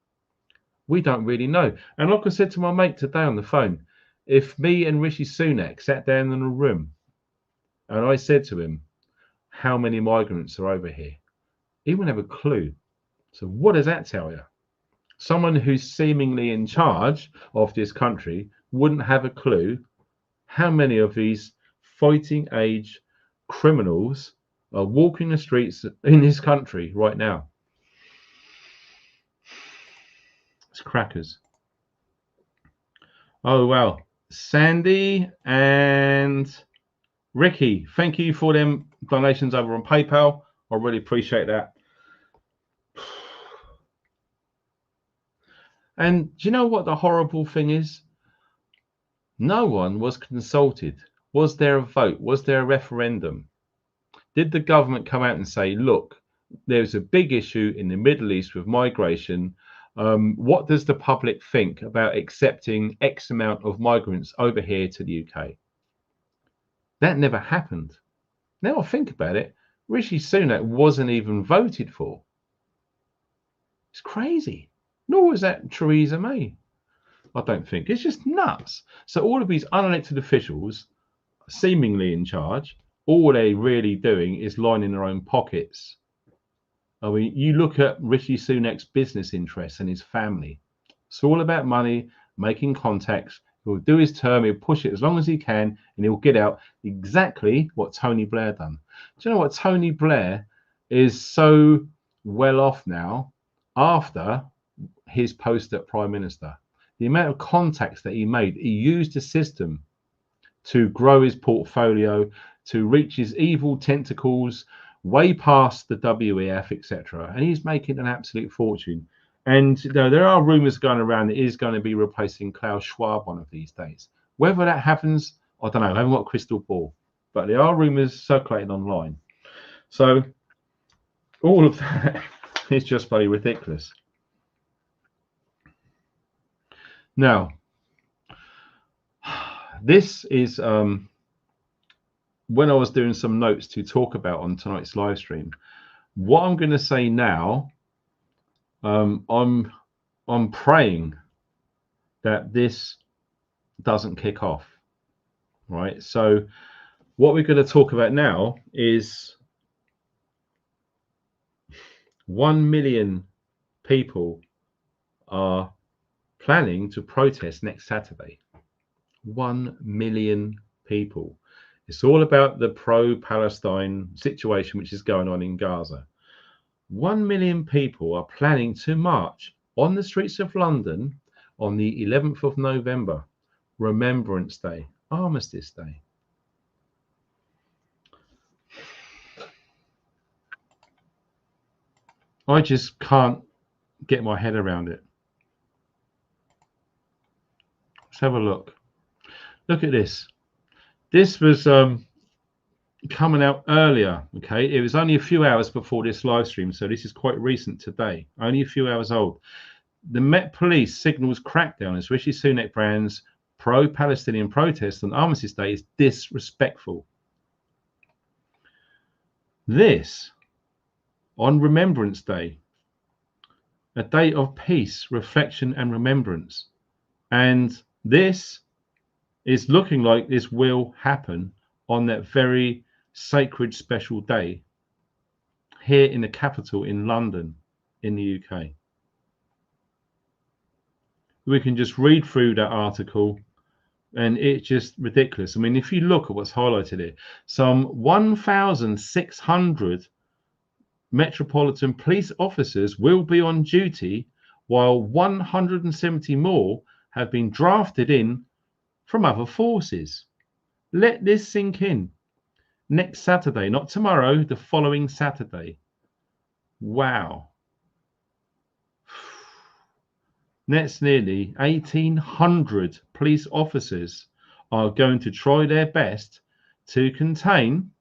S1: We don't really know. And like I said to my mate today on the phone, if me and Rishi Sunak sat down in a room and I said to him, how many migrants are over here? He wouldn't have a clue. So what does that tell you? Someone who's seemingly in charge of this country wouldn't have a clue how many of these fighting age criminals are walking the streets in this country right now. It's crackers. Oh, wow. Sandy and Ricky, thank you for them donations over on PayPal. I really appreciate that. And do you know what the horrible thing is? No one was consulted. Was there a vote? Was there a referendum? Did the government come out and say, look, there's a big issue in the Middle East with migration. What does the public think about accepting X amount of migrants over here to the UK? That never happened. Now I think about it, Rishi Sunak wasn't even voted for. It's crazy. Nor was that Theresa May. I don't think. It's just nuts. So all of these unelected officials, seemingly in charge, all they're really doing is lining their own pockets. I mean, you look at Rishi Sunak's business interests and his family. It's all about money, making contacts. He'll do his term, he'll push it as long as he can, and he'll get out exactly what Tony Blair done. Do you know what? Tony Blair is so well off now after his post at Prime Minister. The amount of contacts that he made, he used the system to grow his portfolio, to reach his evil tentacles way past the WEF, etc. And he's making an absolute fortune. And you know, there are rumors going around that he's going to be replacing Klaus Schwab one of these days. Whether that happens, I don't know. I haven't got a crystal ball. But there are rumors circulating online. So all of that is just very ridiculous. Now, this is when I was doing some notes to talk about on tonight's live stream. What I'm going to say now, I'm praying that this doesn't kick off, right? So what we're going to talk about now is 1 million people are planning to protest next Saturday. 1 million people. It's all about the pro-Palestine situation which is going on in Gaza. 1 million people are planning to march on the streets of London on the 11th of November, Remembrance Day, Armistice Day. I just can't get my head around it. Let's have a look. Look at this. This was coming out earlier. Okay, it was only a few hours before this live stream, so this is quite recent today, only a few hours old. The Met Police signals crackdown as Rishi Sunak brands pro-Palestinian protests on Armistice Day is disrespectful. This on Remembrance Day, a day of peace, reflection, and remembrance. And this is looking like this will happen on that very sacred special day here in the capital in London, in the UK. We can just read through that article and it's just ridiculous. I mean, if you look at what's highlighted here, some 1,600 Metropolitan Police officers will be on duty, while 170 more have been drafted in from other forces. Let this sink in. Next Saturday, not tomorrow, the following Saturday. Wow. That's nearly 1,800 police officers are going to try their best to contain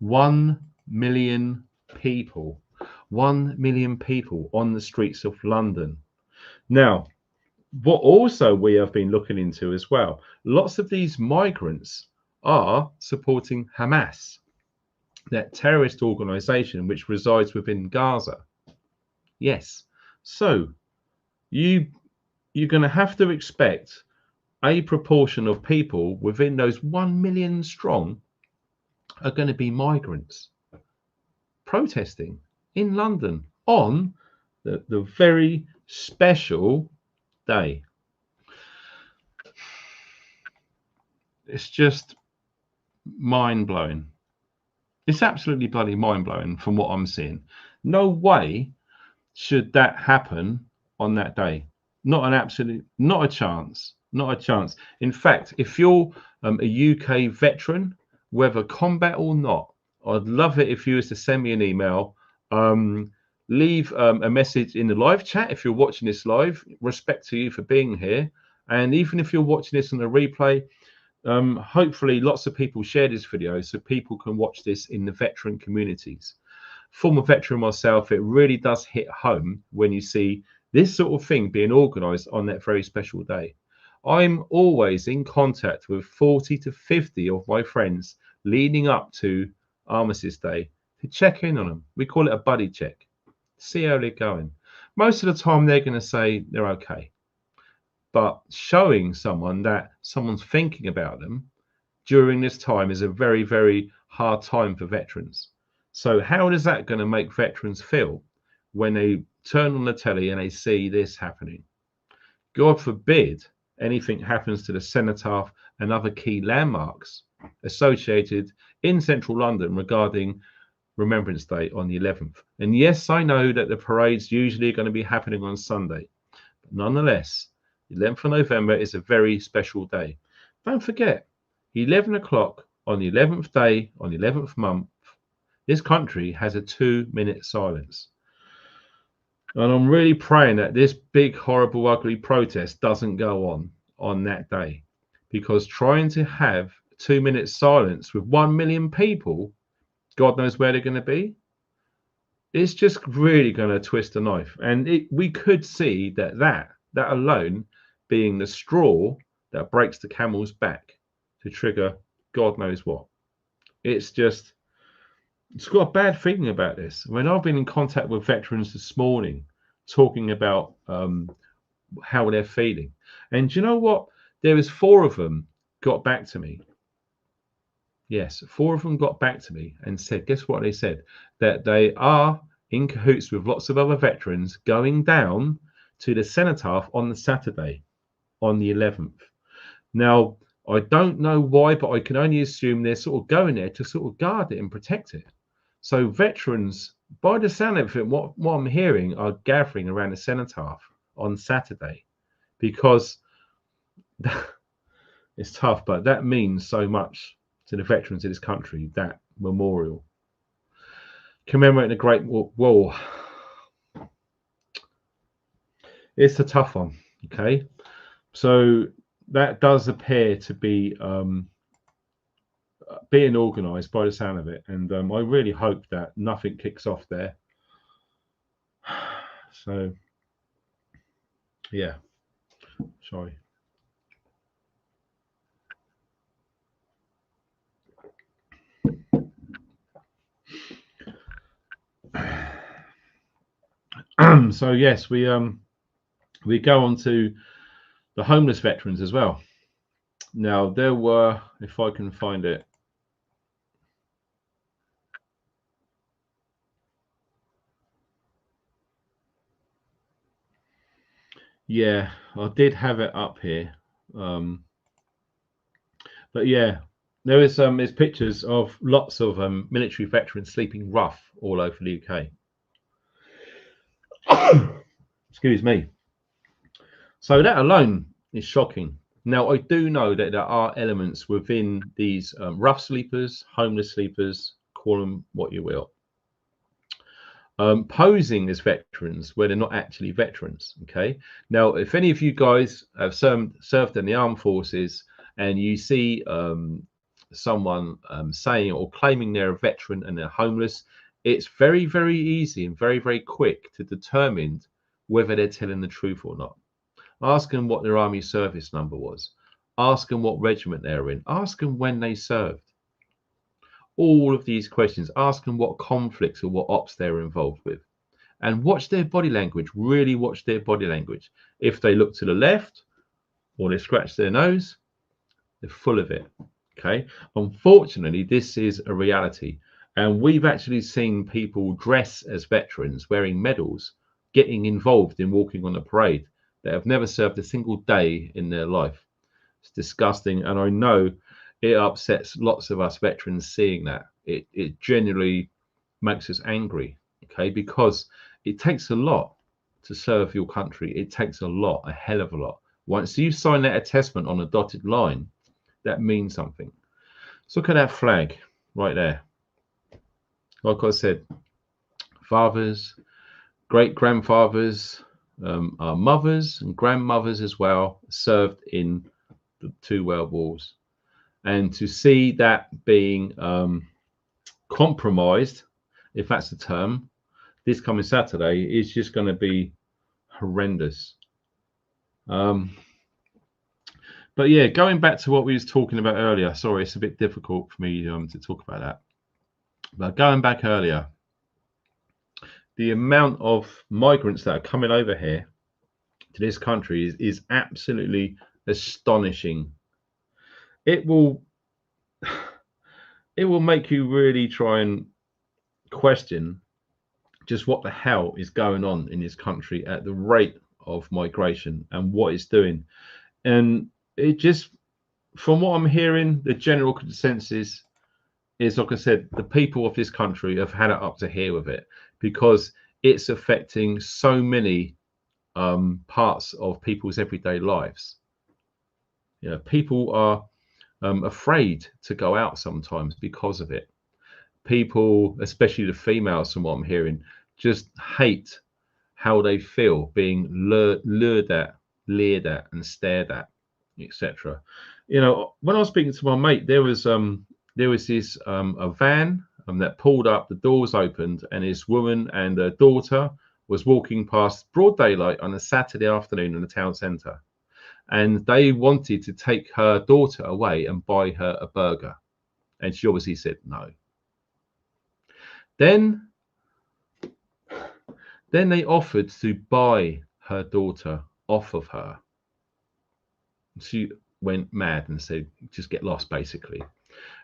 S1: 1 million people. 1 million people on the streets of London. Now, what also we have been looking into as well, lots of these migrants are supporting Hamas, that terrorist organization which resides within Gaza. Yes. So you're going to have to expect a proportion of people within those 1 million strong are going to be migrants protesting in London on the very special day. It's just mind-blowing. It's absolutely bloody mind-blowing from what I'm seeing. No way should that happen on that day. Not a chance. Not a chance. In fact, if you're a UK veteran, whether combat or not, I'd love it if you was to send me an email. Leave a message in the live chat if you're watching this live. Respect to you for being here. And even if you're watching this on a replay, hopefully lots of people share this video so people can watch this in the veteran communities. Former veteran myself, it really does hit home when you see this sort of thing being organized on that very special day. I'm always in contact with 40 to 50 of my friends leading up to Armistice Day to check in on them. We call it a buddy check. See how they're going. Most of the time they're going to say they're okay. But showing someone that someone's thinking about them during this time is a very, very hard time for veterans. So how is that going to make veterans feel when they turn on the telly and they see this happening? God forbid anything happens to the cenotaph and other key landmarks associated in central London regarding Remembrance Day on the 11th. And yes, I know that the parade's usually going to be happening on Sunday. But nonetheless, the 11th of November is a very special day. Don't forget, 11 o'clock on the 11th day, on the 11th month, this country has a 2-minute silence. And I'm really praying that this big, horrible, ugly protest doesn't go on that day. Because trying to have 2-minute silence with 1 million people, God knows where they're going to be, it's just really going to twist the knife. And we could see that alone being the straw that breaks the camel's back to trigger God knows what. It's got a bad feeling about this. I mean, I've been in contact with veterans this morning talking about how they're feeling. And do you know what? There was 4 of them got back to me. Yes, 4 of them got back to me and said, guess what they said? That they are in cahoots with lots of other veterans going down to the cenotaph on the Saturday, on the 11th. Now, I don't know why, but I can only assume they're sort of going there to sort of guard it and protect it. So veterans, by the sound of it, what I'm hearing, are gathering around the cenotaph on Saturday because it's tough, but that means so much to the veterans of this country, that memorial. Commemorating the Great War. It's a tough one, okay? So that does appear to be being organised by the sound of it, and I really hope that nothing kicks off there. So yeah, sorry. So yes, we go on to the homeless veterans as well. Now there were, if I can find it, yeah, I did have it up here, but yeah, there is there's pictures of lots of military veterans sleeping rough all over the UK. Excuse me. So that alone is shocking. Now, I do know that there are elements within these rough sleepers, homeless sleepers, call them what you will, posing as veterans where they're not actually veterans. Okay. Now, if any of you guys have served in the armed forces and you see someone saying or claiming they're a veteran and they're homeless, it's very, very easy and very, very quick to determine whether they're telling the truth or not. Ask them what their army service number was. Ask them what regiment they're in. Ask them when they served. All of these questions. Ask them what conflicts or what ops they're involved with. And watch their body language. Really watch their body language. If they look to the left or they scratch their nose, they're full of it. Okay. Unfortunately, this is a reality. And we've actually seen people dress as veterans, wearing medals, getting involved in walking on a parade. They have never served a single day in their life. It's disgusting, and I know it upsets lots of us veterans seeing that. It genuinely makes us angry, okay, because it takes a lot to serve your country. It takes a lot, a hell of a lot. Once you sign that attestment on a dotted line, that means something. So look at that flag right there. Like I said, fathers, great-grandfathers, our mothers and grandmothers as well served in the 2 world wars, and to see that being compromised, if that's the term, this coming Saturday is just going to be horrendous. But yeah, going back to what we was talking about earlier, sorry, it's a bit difficult for me to talk about that, but going back earlier, the amount of migrants that are coming over here to this country is absolutely astonishing. It will make you really try and question just what the hell is going on in this country at the rate of migration and what it's doing. And it just, from what I'm hearing, the general consensus is, like I said, the people of this country have had it up to here with it, because it's affecting so many parts of people's everyday lives. You know, people are afraid to go out sometimes because of it. People, especially the females, from what I'm hearing, just hate how they feel being leered at, and stared at, etc. You know, when I was speaking to my mate, there was this a van that pulled up, the doors opened, and this woman and her daughter was walking past broad daylight on a Saturday afternoon in the town centre, and they wanted to take her daughter away and buy her a burger, and she obviously said no. Then they offered to buy her daughter off of her. She went mad and said, just get lost, basically.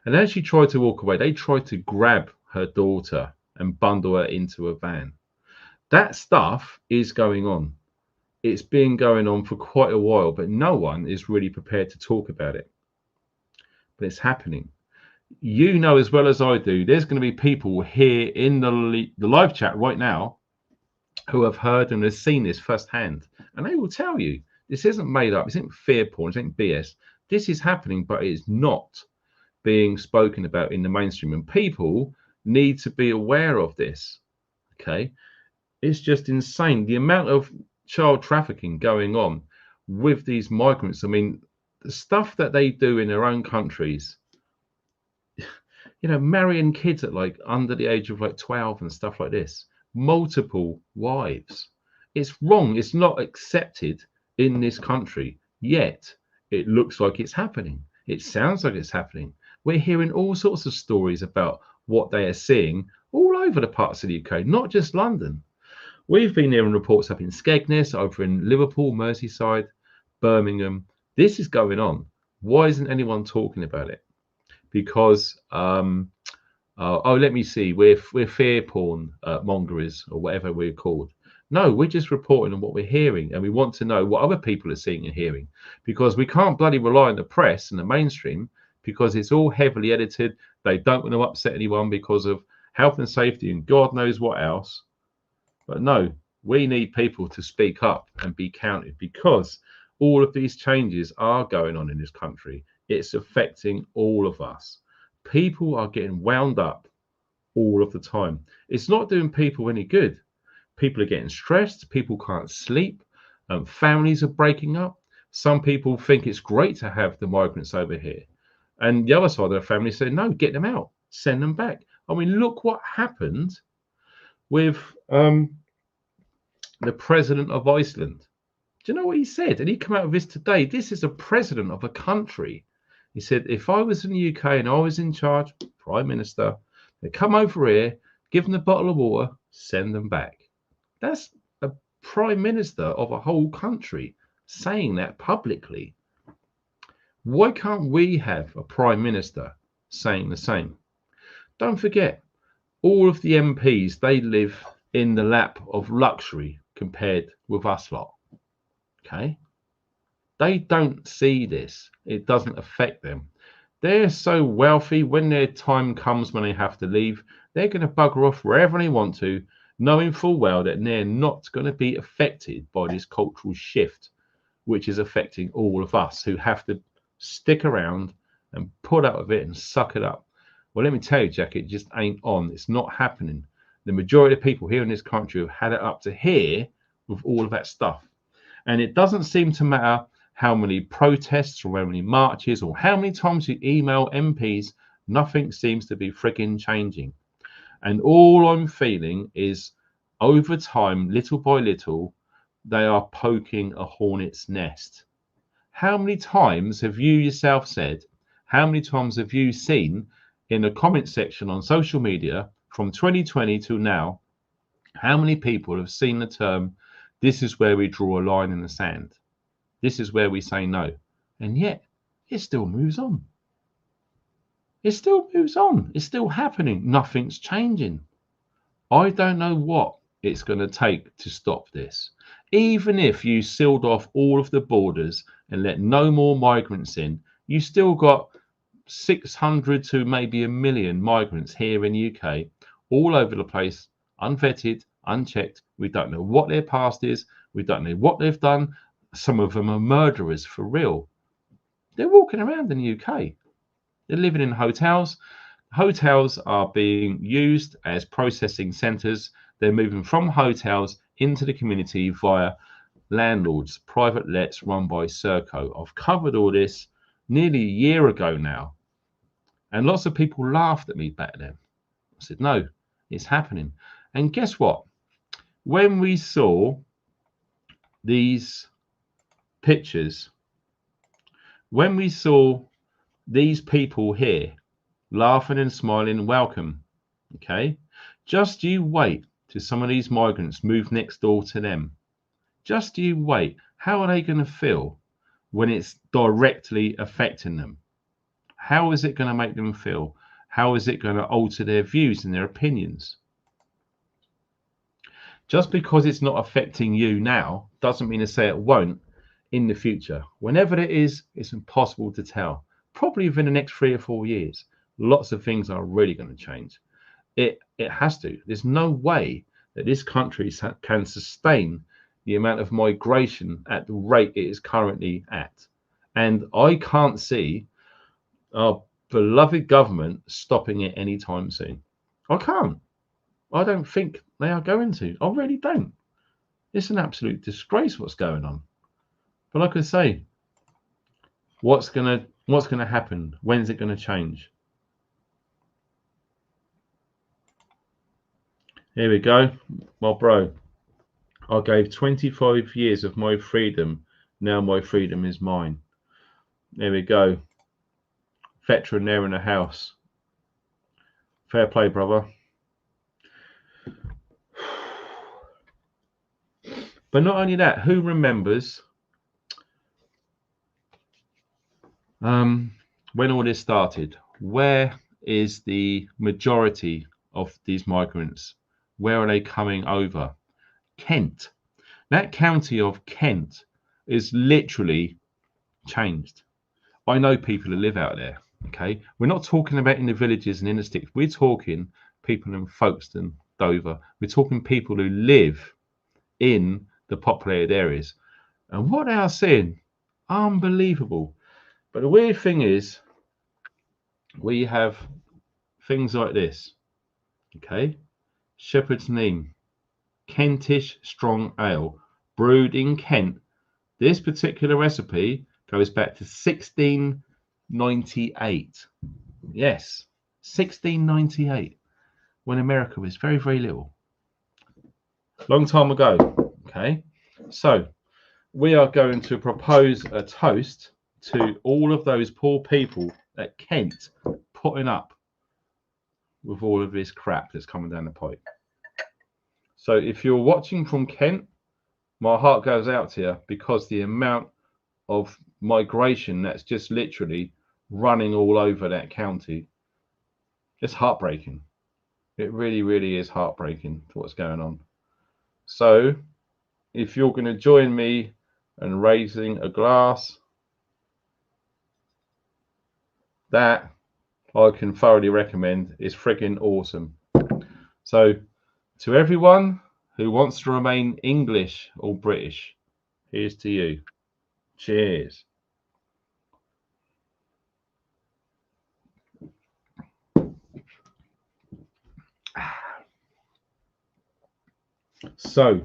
S1: And as she tried to walk away, they tried to grab her daughter and bundle her into a van. That stuff is going on. It's been going on for quite a while, but no one is really prepared to talk about it. But it's happening. You know as well as I do, there's going to be people here in the live chat right now who have heard and have seen this firsthand, and they will tell you this isn't made up. This isn't fear porn. This ain't BS. This is happening, but it is not being spoken about in the mainstream, and people need to be aware of this. Okay, it's just insane the amount of child trafficking going on with these migrants. I mean, the stuff that they do in their own countries, You know, marrying kids at like under the age of like 12 and stuff like this, multiple wives. It's wrong. It's not accepted in this country, yet it looks like it's happening. It sounds like it's happening. We're hearing all sorts of stories about what they are seeing all over the parts of the UK, not just London. We've been hearing reports up in Skegness, over in Liverpool, Merseyside, Birmingham. This is going on. Why isn't anyone talking about it? Because oh, let me see, we're fear porn mongerers or whatever we're called. No, we're just reporting on what we're hearing, and we want to know what other people are seeing and hearing, because we can't bloody rely on the press and the mainstream, because it's all heavily edited. They don't want to upset anyone because of health and safety and God knows what else. But no, we need people to speak up and be counted, because all of these changes are going on in this country. It's affecting all of us. People are getting wound up all of the time. It's not doing people any good. People are getting stressed. People can't sleep. Families are breaking up. Some people think it's great to have the migrants over here. And the other side of the family say, no, get them out. Send them back. I mean, look what happened with the president of Iceland. Do you know what he said? And he came out with this today. This is a president of a country. He said, if I was in the UK and I was in charge, Prime Minister, they come over here, give them a bottle of water, send them back. That's a Prime Minister of a whole country saying that publicly. Why can't we have a Prime Minister saying the same? Don't forget, all of the MPs, they live in the lap of luxury compared with us lot. Okay? They don't see this. It doesn't affect them. They're so wealthy, when their time comes when they have to leave, they're going to bugger off wherever they want to, knowing full well that they're not going to be affected by this cultural shift, which is affecting all of us who have to stick around and put up with it and suck it up. Well, let me tell you, Jack, it just ain't on. It's not happening. The majority of people here in this country have had it up to here with all of that stuff. And it doesn't seem to matter how many protests or how many marches or how many times you email MPs, nothing seems to be frigging changing. And all I'm feeling is, over time, little by little, they are poking a hornet's nest. How many times have you yourself said, how many times have you seen in the comment section on social media from 2020 to now, how many people have seen the term, this is where we draw a line in the sand? This is where we say no. And yet, it still moves on. It still moves on. It's still happening. Nothing's changing. I don't know what it's going to take to stop this. Even if you sealed off all of the borders and let no more migrants in, you still got 600 to maybe 1 million migrants here in the UK, all over the place, unvetted, unchecked. We don't know what their past is. We don't know what they've done. Some of them are murderers for real. They're walking around in the UK. They're living in hotels. Hotels are being used as processing centres. They're moving from hotels into the community via landlords, private lets run by Serco. I've covered all this nearly a year ago now. And lots of people laughed at me back then. I said, no, it's happening. And guess what? When we saw these pictures, when we saw these people here laughing and smiling, welcome, okay, just you wait till some of these migrants move next door to them. Just you wait. How are they going to feel when it's directly affecting them? How is it going to make them feel? How is it going to alter their views and their opinions? Just because it's not affecting you now doesn't mean to say it won't in the future. Whenever it is, it's impossible to tell. Probably within the next 3 or 4 years, lots of things are really going to change. It has to. There's no way that this country can sustain the amount of migration at the rate it is currently at. And I can't see our beloved government stopping it anytime soon. I can't. I don't think they are going to. I really don't. It's an absolute disgrace what's going on. But like I say, what's gonna happen? When's it gonna change? Here we go. Well, bro, I gave 25 years of my freedom. Now my freedom is mine. There we go. Veteran there in the house. Fair play, brother. But not only that, who remembers when all this started? Where is the majority of these migrants? Where are they coming over? Kent. That county of Kent is literally changed. I know people who live out there. Okay, we're not talking about in the villages and in the sticks. We're talking people in Folkestone, Dover. We're talking people who live in the populated areas. And what they are seeing, unbelievable. But the weird thing is, we have things like this. Okay, Shepherd's Neame, Kentish strong ale, brewed in Kent. This particular recipe goes back to 1698. Yes, 1698, when America was very, very little. Long time ago. Okay, so we are going to propose a toast to all of those poor people at Kent putting up with all of this crap that's coming down the pipe. So if you're watching from Kent, my heart goes out to you, because the amount of migration that's just literally running all over that county, it's heartbreaking. It really, really is heartbreaking to what's going on. So if you're going to join me in raising a glass, that I can thoroughly recommend. Is freaking awesome. So to everyone who wants to remain English or British, here's to you. Cheers. So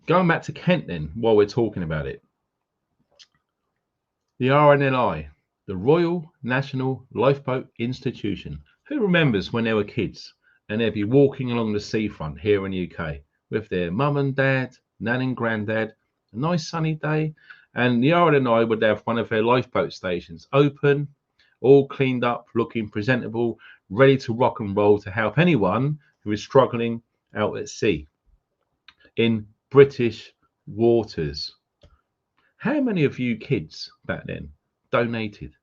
S1: going back to Kent then, while we're talking about it, the RNLI, the Royal National Lifeboat Institution. Who remembers when they were kids and they'd be walking along the seafront here in the UK with their mum and dad, nan and granddad, a nice sunny day, and the RNLI would have one of their lifeboat stations open, all cleaned up, looking presentable, ready to rock and roll to help anyone who is struggling out at sea in British waters. How many of you kids back then donated?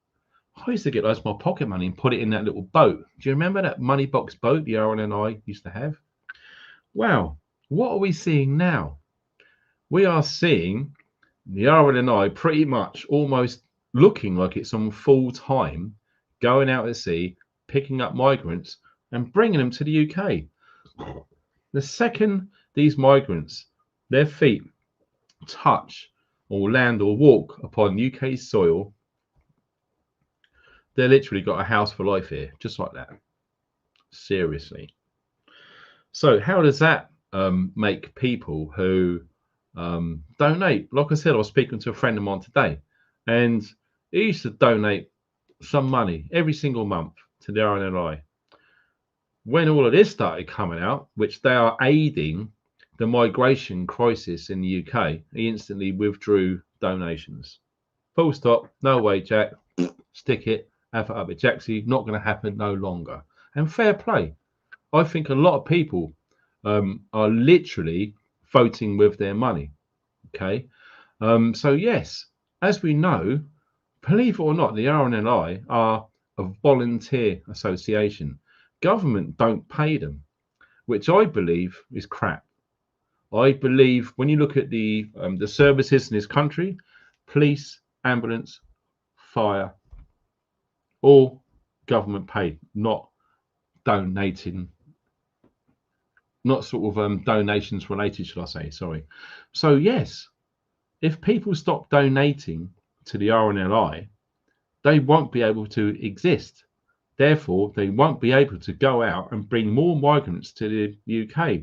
S1: I used to get loads of my pocket money and put it in that little boat. Do you remember that money box boat the RNLI used to have? Wow, what are we seeing now? We are seeing the RNLI pretty much almost looking like it's on full time, going out at sea, picking up migrants and bringing them to the UK. The second these migrants, their feet touch or land or walk upon UK soil, they literally got a house for life here, just like that. Seriously. So how does that make people who donate? Like I said, I was speaking to a friend of mine today, and he used to donate some money every single month to the RNLI. When all of this started coming out, which they are aiding the migration crisis in the UK, he instantly withdrew donations. Full stop. No way, Jack. Stick it. Have it up at Jacksy. Not going to happen no longer. And fair play. I think a lot of people are literally voting with their money. Okay. So yes, as we know, believe it or not, the RNLI are a volunteer association. Government don't pay them, which I believe is crap. I believe when you look at the services in this country, police, ambulance, fire, all government paid, not donating, not sort of donations related, shall I say? Sorry. So yes, if people stop donating to the RNLI, they won't be able to exist. Therefore, they won't be able to go out and bring more migrants to the UK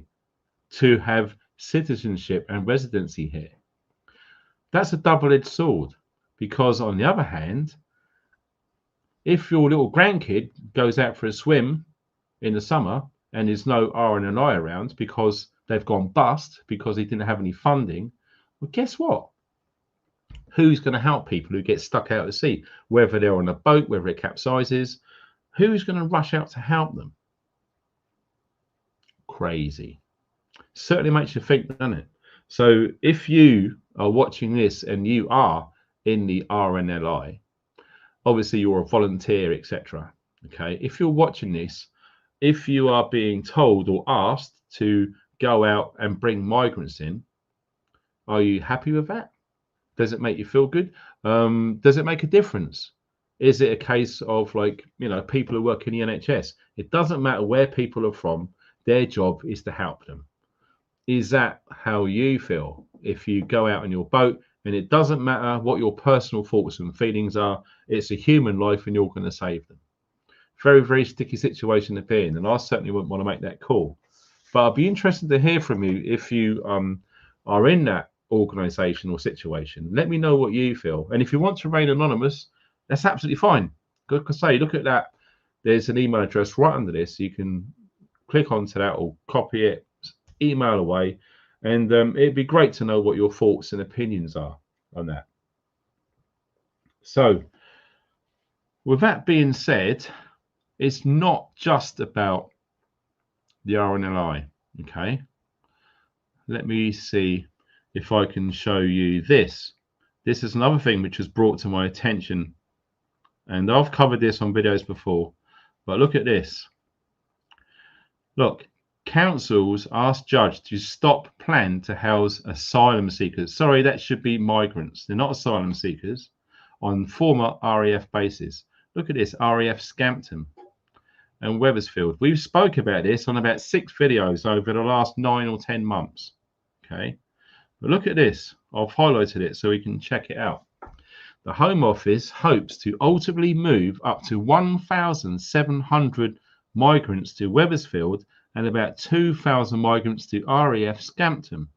S1: to have citizenship and residency here. That's a double-edged sword, because on the other hand, if your little grandkid goes out for a swim in the summer and there's no RNLI around because they've gone bust because they didn't have any funding, well, guess what? Who's going to help people who get stuck out at sea, whether they're on a boat, whether it capsizes? Who's going to rush out to help them? Crazy. Certainly makes you think, doesn't it? So if you are watching this and you are in the RNLI, obviously you're a volunteer, etc. Okay, if you're watching this, if you are being told or asked to go out and bring migrants in, are you happy with that? Does it make you feel good? Does it make a difference? Is it a case of, like, you know, people who work in the NHS? It doesn't matter where people are from, their job is to help them. Is that how you feel if you go out on your boat? And it doesn't matter what your personal thoughts and feelings are, it's a human life and you're going to save them. Very, very sticky situation to be in, and I certainly wouldn't want to make that call. But I'd be interested to hear from you if you are in that organisation or situation. Let me know what you feel. And if you want to remain anonymous, that's absolutely fine. Like I say, look at that. There's an email address right under this. You can click onto that or copy it, email away, and it'd be great to know what your thoughts and opinions are on that. So with that being said, it's not just about the RNLI. Okay, let me see if I can show you this. This is another thing which was brought to my attention, and I've covered this on videos before, but look at this. Look, councils asked judge to stop plan to house asylum seekers. Sorry, that should be migrants. They're not asylum seekers, on former RAF bases. Look at this, RAF Scampton and Wethersfield. We've spoke about this on about 6 videos over the last 9 or 10 months. Okay, but look at this. I've highlighted it so we can check it out. The Home Office hopes to ultimately move up to 1,700 migrants to Wethersfield and about 2,000 migrants to RAF Scampton.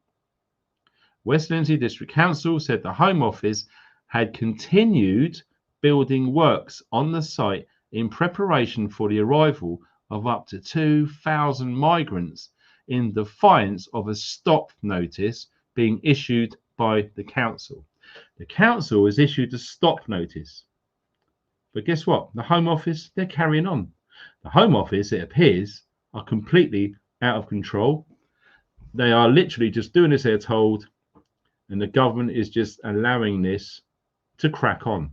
S1: West Lindsey District Council said the Home Office had continued building works on the site in preparation for the arrival of up to 2,000 migrants in defiance of a stop notice being issued by the council. The council has issued a stop notice. But guess what? The Home Office, they're carrying on. The Home Office, it appears, are completely out of control. They are literally just doing as they're told, and the government is just allowing this to crack on.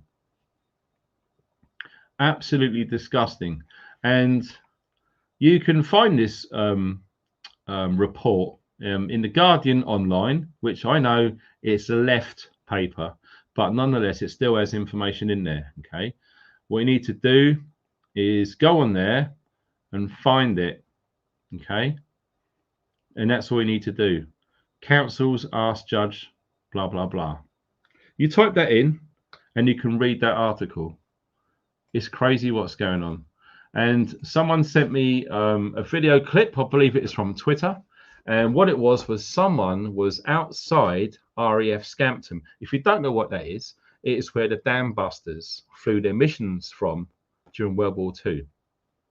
S1: Absolutely disgusting. And you can find this report in the Guardian online, which I know it's a left paper, but nonetheless it still has information in there. Okay, what you need to do is go on there and find it. Okay, and that's all you need to do. Councils ask judge blah blah blah. You type that in and you can read that article. It's crazy what's going on. And someone sent me a video clip, I believe it is from Twitter, and what it was someone was outside RAF Scampton. If you don't know what that is, it is where the dam busters flew their missions from during World War II,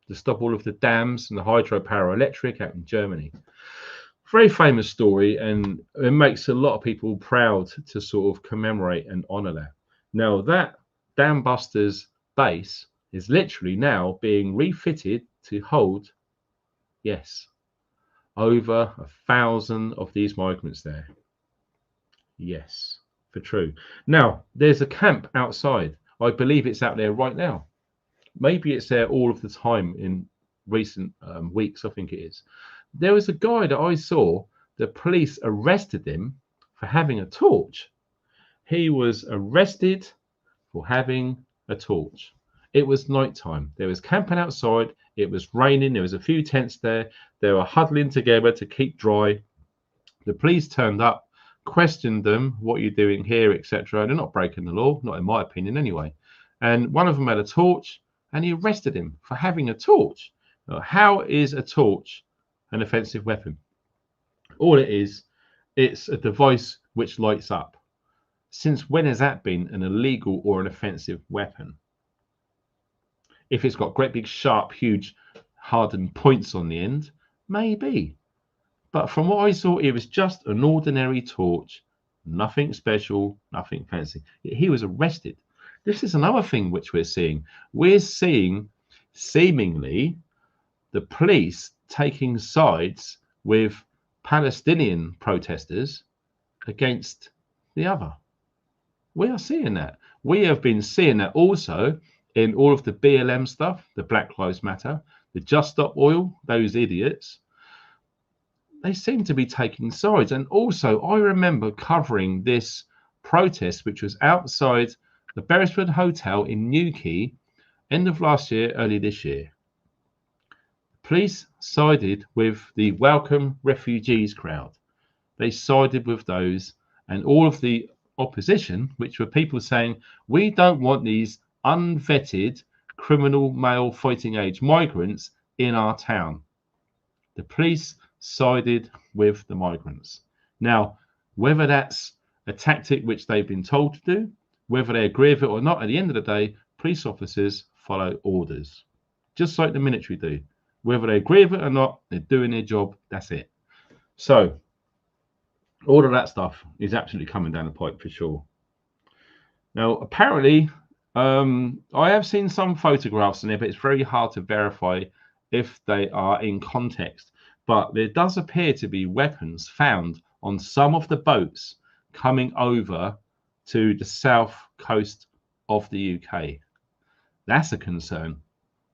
S1: to stop all of the dams and the hydropower electric out in Germany. Very famous story, and it makes a lot of people proud to sort of commemorate and honor that. Now, that dam busters base is literally now being refitted to hold, yes, over 1,000 of these migrants there. Yes, for true. Now, there's a camp outside. I believe it's out there right now. Maybe it's there all of the time in recent weeks, I think it is. There was a guy that I saw, the police arrested him for having a torch. He was arrested for having a torch. It was nighttime. There was camping outside. It was raining. There was a few tents there. They were huddling together to keep dry. The police turned up, questioned them, what are you doing here, etc. They're not breaking the law, not in my opinion anyway. And one of them had a torch, and he arrested him for having a torch. Now, how is a torch an offensive weapon? All it is, it's a device which lights up. Since when has that been an illegal or an offensive weapon? If it's got great big sharp huge hardened points on the end, Maybe. But from what I saw, it was just an ordinary torch, nothing special, nothing fancy. He was arrested. This is another thing which we're seeing. We're seeing seemingly the police taking sides with Palestinian protesters against the other. We are seeing that. We have been seeing that also in all of the BLM stuff, the Black Lives Matter, the Just Stop Oil, those idiots. They seem to be taking sides. And also, I remember covering this protest, which was outside the Beresford Hotel in Newquay, end of last year, early this year. Police sided with the Welcome Refugees crowd. They sided with those, and all of the opposition, which were people saying, we don't want these unvetted criminal male fighting age migrants in our town. The police sided with the migrants. Now, whether that's a tactic which they've been told to do, whether they agree with it or not, at the end of the day, police officers follow orders, just like the military do. Whether they agree with it or not, they're doing their job. That's it. So all of that stuff is absolutely coming down the pipe for sure. Now, apparently, I have seen some photographs in there, but it's very hard to verify if they are in context. But there does appear to be weapons found on some of the boats coming over to the south coast of the UK. That's a concern.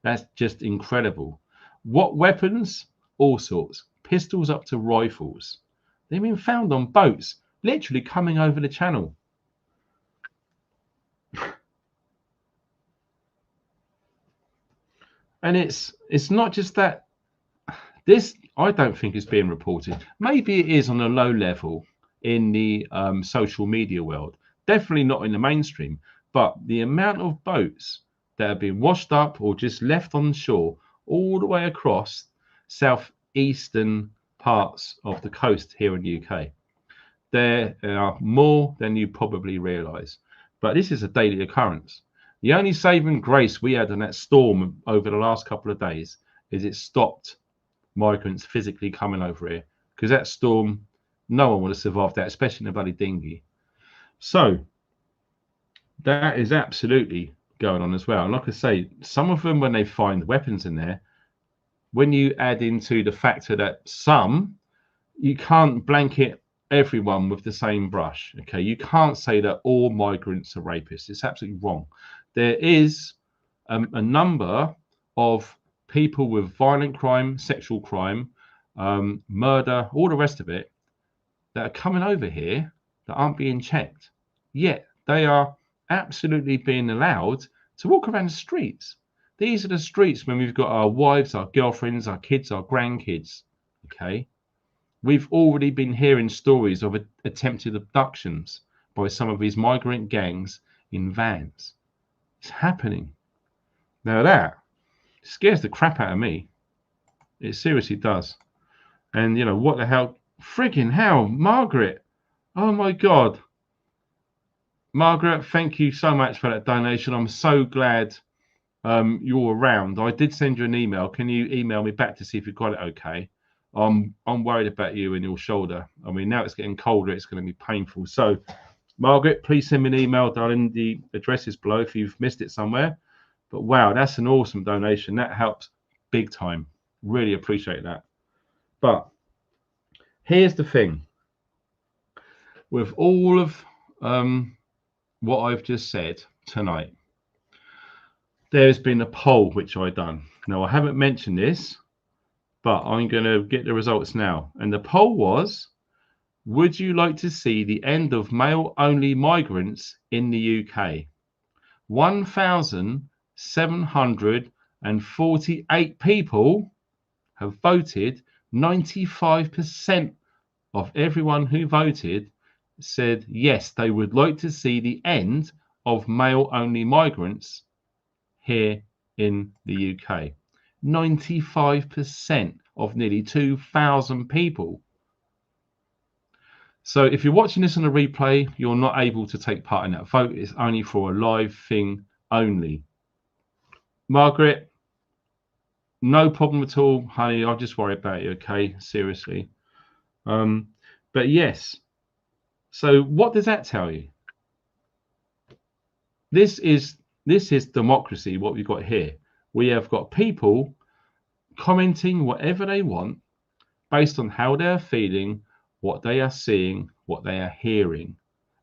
S1: That's just incredible. What weapons? All sorts. Pistols up to rifles. They've been found on boats, literally coming over the channel. And it's not just that. This, I don't think, is being reported. Maybe it is on a low level in the social media world. Definitely not in the mainstream. But the amount of boats that have been washed up or just left on shore all the way across southeastern parts of the coast here in the UK, there are more than you probably realise. But this is a daily occurrence. The only saving grace we had on that storm over the last couple of days is it stopped migrants physically coming over here, because that storm, no one would have survived that, especially in a bloody dinghy. So that is absolutely going on as well. And like I say, some of them, when they find weapons in there, when you add into the factor that some, you can't blanket everyone with the same brush. Okay, you can't say that all migrants are rapists. It's absolutely wrong. There is a number of people with violent crime, sexual crime, murder, all the rest of it, that are coming over here that aren't being checked. Yet they are absolutely being allowed to walk around the streets. These are the streets when we've got our wives, our girlfriends, our kids, our grandkids. Okay, we've already been hearing stories of attempted abductions by some of these migrant gangs in vans. It's happening. Now that scares the crap out of me. It seriously does. And you know, what the hell? Friggin' hell, Margaret. Oh my God. Margaret, thank you so much for that donation. I'm so glad you're around. I did send you an email. Can you email me back to see if you got it okay? I'm worried about you and your shoulder. I mean, now it's getting colder, it's going to be painful. So, Margaret, please send me an email, darling. The address is below if you've missed it somewhere. But wow, that's an awesome donation. That helps big time. Really appreciate that. But here's the thing. With all of what I've just said tonight, there's been a poll which I've done. Now, I haven't mentioned this, but I'm going to get the results now. And the poll was, would you like to see the end of male-only migrants in the UK? 1,748 people have voted. 95% of everyone who voted said yes, they would like to see the end of male-only migrants here in the UK. 95% of nearly 2,000 people. So if you're watching this on a replay, you're not able to take part in that vote. It's only for a live thing only. Margaret, no problem at all, honey. I'll just worry about you, okay? Seriously. But yes. So what does that tell you? This is democracy. What we've got here, we have got people commenting whatever they want based on how they're feeling, what they are seeing, what they are hearing.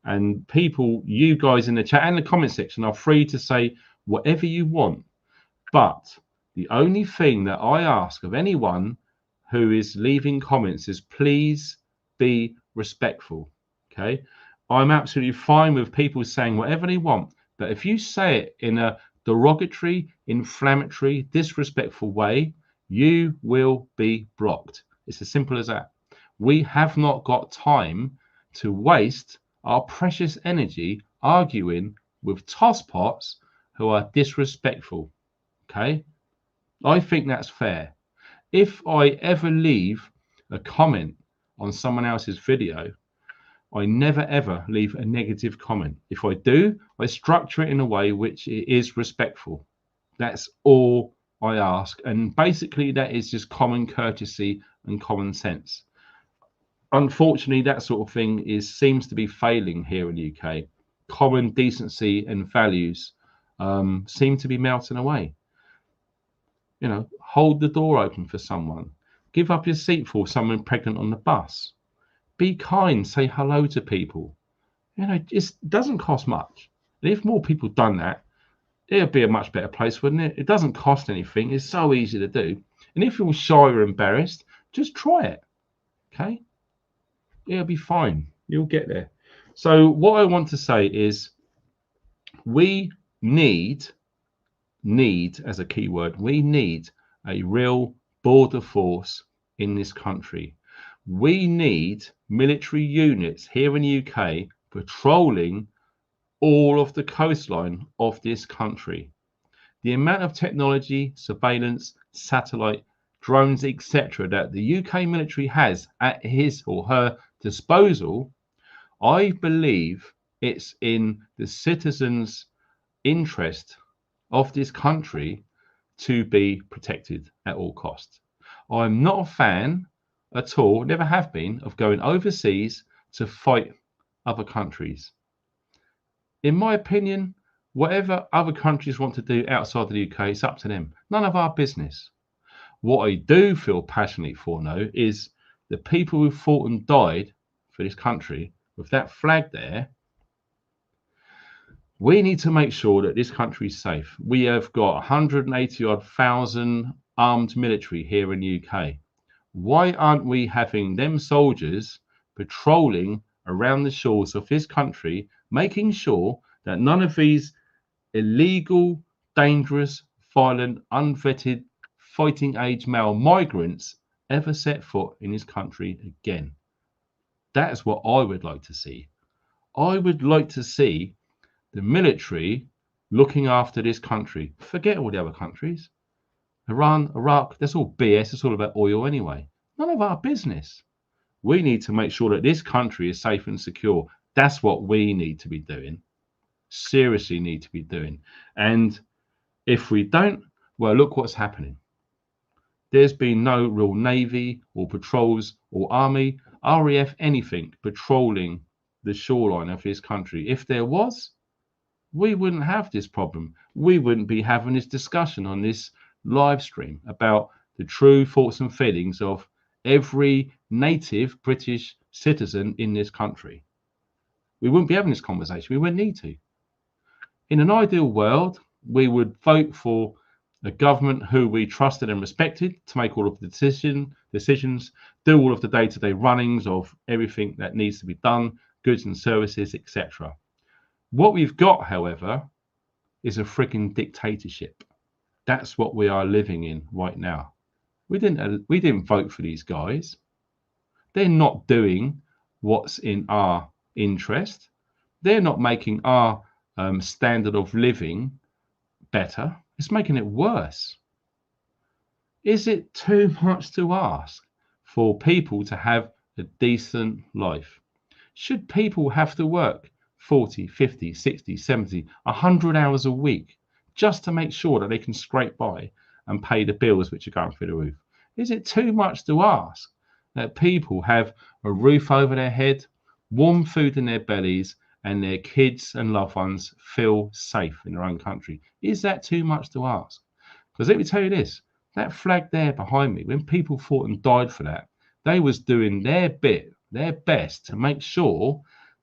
S1: And people, you guys in the chat and the comment section, are free to say whatever you want. But the only thing that I ask of anyone who is leaving comments is please be respectful. Okay. I'm absolutely fine with people saying whatever they want. But if you say it in a derogatory, inflammatory, disrespectful way, you will be blocked. It's as simple as that. We have not got time to waste our precious energy arguing with tosspots who are disrespectful. Okay, I think that's fair. If I ever leave a comment on someone else's video, I never ever leave a negative comment. If I do, I structure it in a way which is respectful. That's all I ask. And basically, that is just common courtesy and common sense. Unfortunately, that sort of thing seems to be failing here in the UK. Common decency and values seem to be melting away. You know, hold the door open for someone. Give up your seat for someone pregnant on the bus. Be kind. Say hello to people. You know, it doesn't cost much. And if more people done that, it'd be a much better place, wouldn't it? It doesn't cost anything. It's so easy to do. And if you're shy or embarrassed, just try it. Okay? It'll be fine. You'll get there. So what I want to say is we need as a key word, we need a real border force in this country. We need military units here in the UK patrolling all of the coastline of this country. The amount of technology, surveillance, satellite, drones, etc., that the UK military has at his or her disposal, I believe it's in the citizens' interest of this country to be protected at all costs. I'm not a fan at all, never have been, of going overseas to fight other countries. In my opinion, whatever other countries want to do outside of the UK, it's up to them. None of our business. What I do feel passionately for now is the people who fought and died for this country with that flag there. We need to make sure that this country is safe. We have got 180,000 armed military here in the UK. Why aren't we having them soldiers patrolling around the shores of this country, making sure that none of these illegal, dangerous, violent, unvetted, fighting age male migrants ever set foot in this country again? That's what I would like to see. I would like to see the military looking after this country. Forget all the other countries. Iran, Iraq, that's all BS. It's all about oil anyway. None of our business. We need to make sure that this country is safe and secure. That's what we need to be doing. Seriously need to be doing. And if we don't, well, look what's happening. There's been no real navy or patrols or army, RAF, anything patrolling the shoreline of this country. If there was, we wouldn't have this problem. We wouldn't be having this discussion on this live stream about the true thoughts and feelings of every native British citizen in this country. We wouldn't be having this conversation. We wouldn't need to. In an ideal world, we would vote for a government who we trusted and respected to make all of the decisions, do all of the day-to-day runnings of everything that needs to be done, goods and services, etc. What we've got, however, is a freaking dictatorship. That's what we are living in right now. We didn't vote for these guys. They're not doing what's in our interest. They're not making our standard of living better. It's making it worse. Is it too much to ask for people to have a decent life? Should people have to work 40, 50, 60, 70, 100 hours a week just to make sure that they can scrape by and pay the bills which are going through the roof? Is it too much to ask that people have a roof over their head, warm food in their bellies, and their kids and loved ones feel safe in their own country? Is that too much to ask? Because let me tell you this, that flag there behind me, when people fought and died for that, they was doing their bit, their best to make sure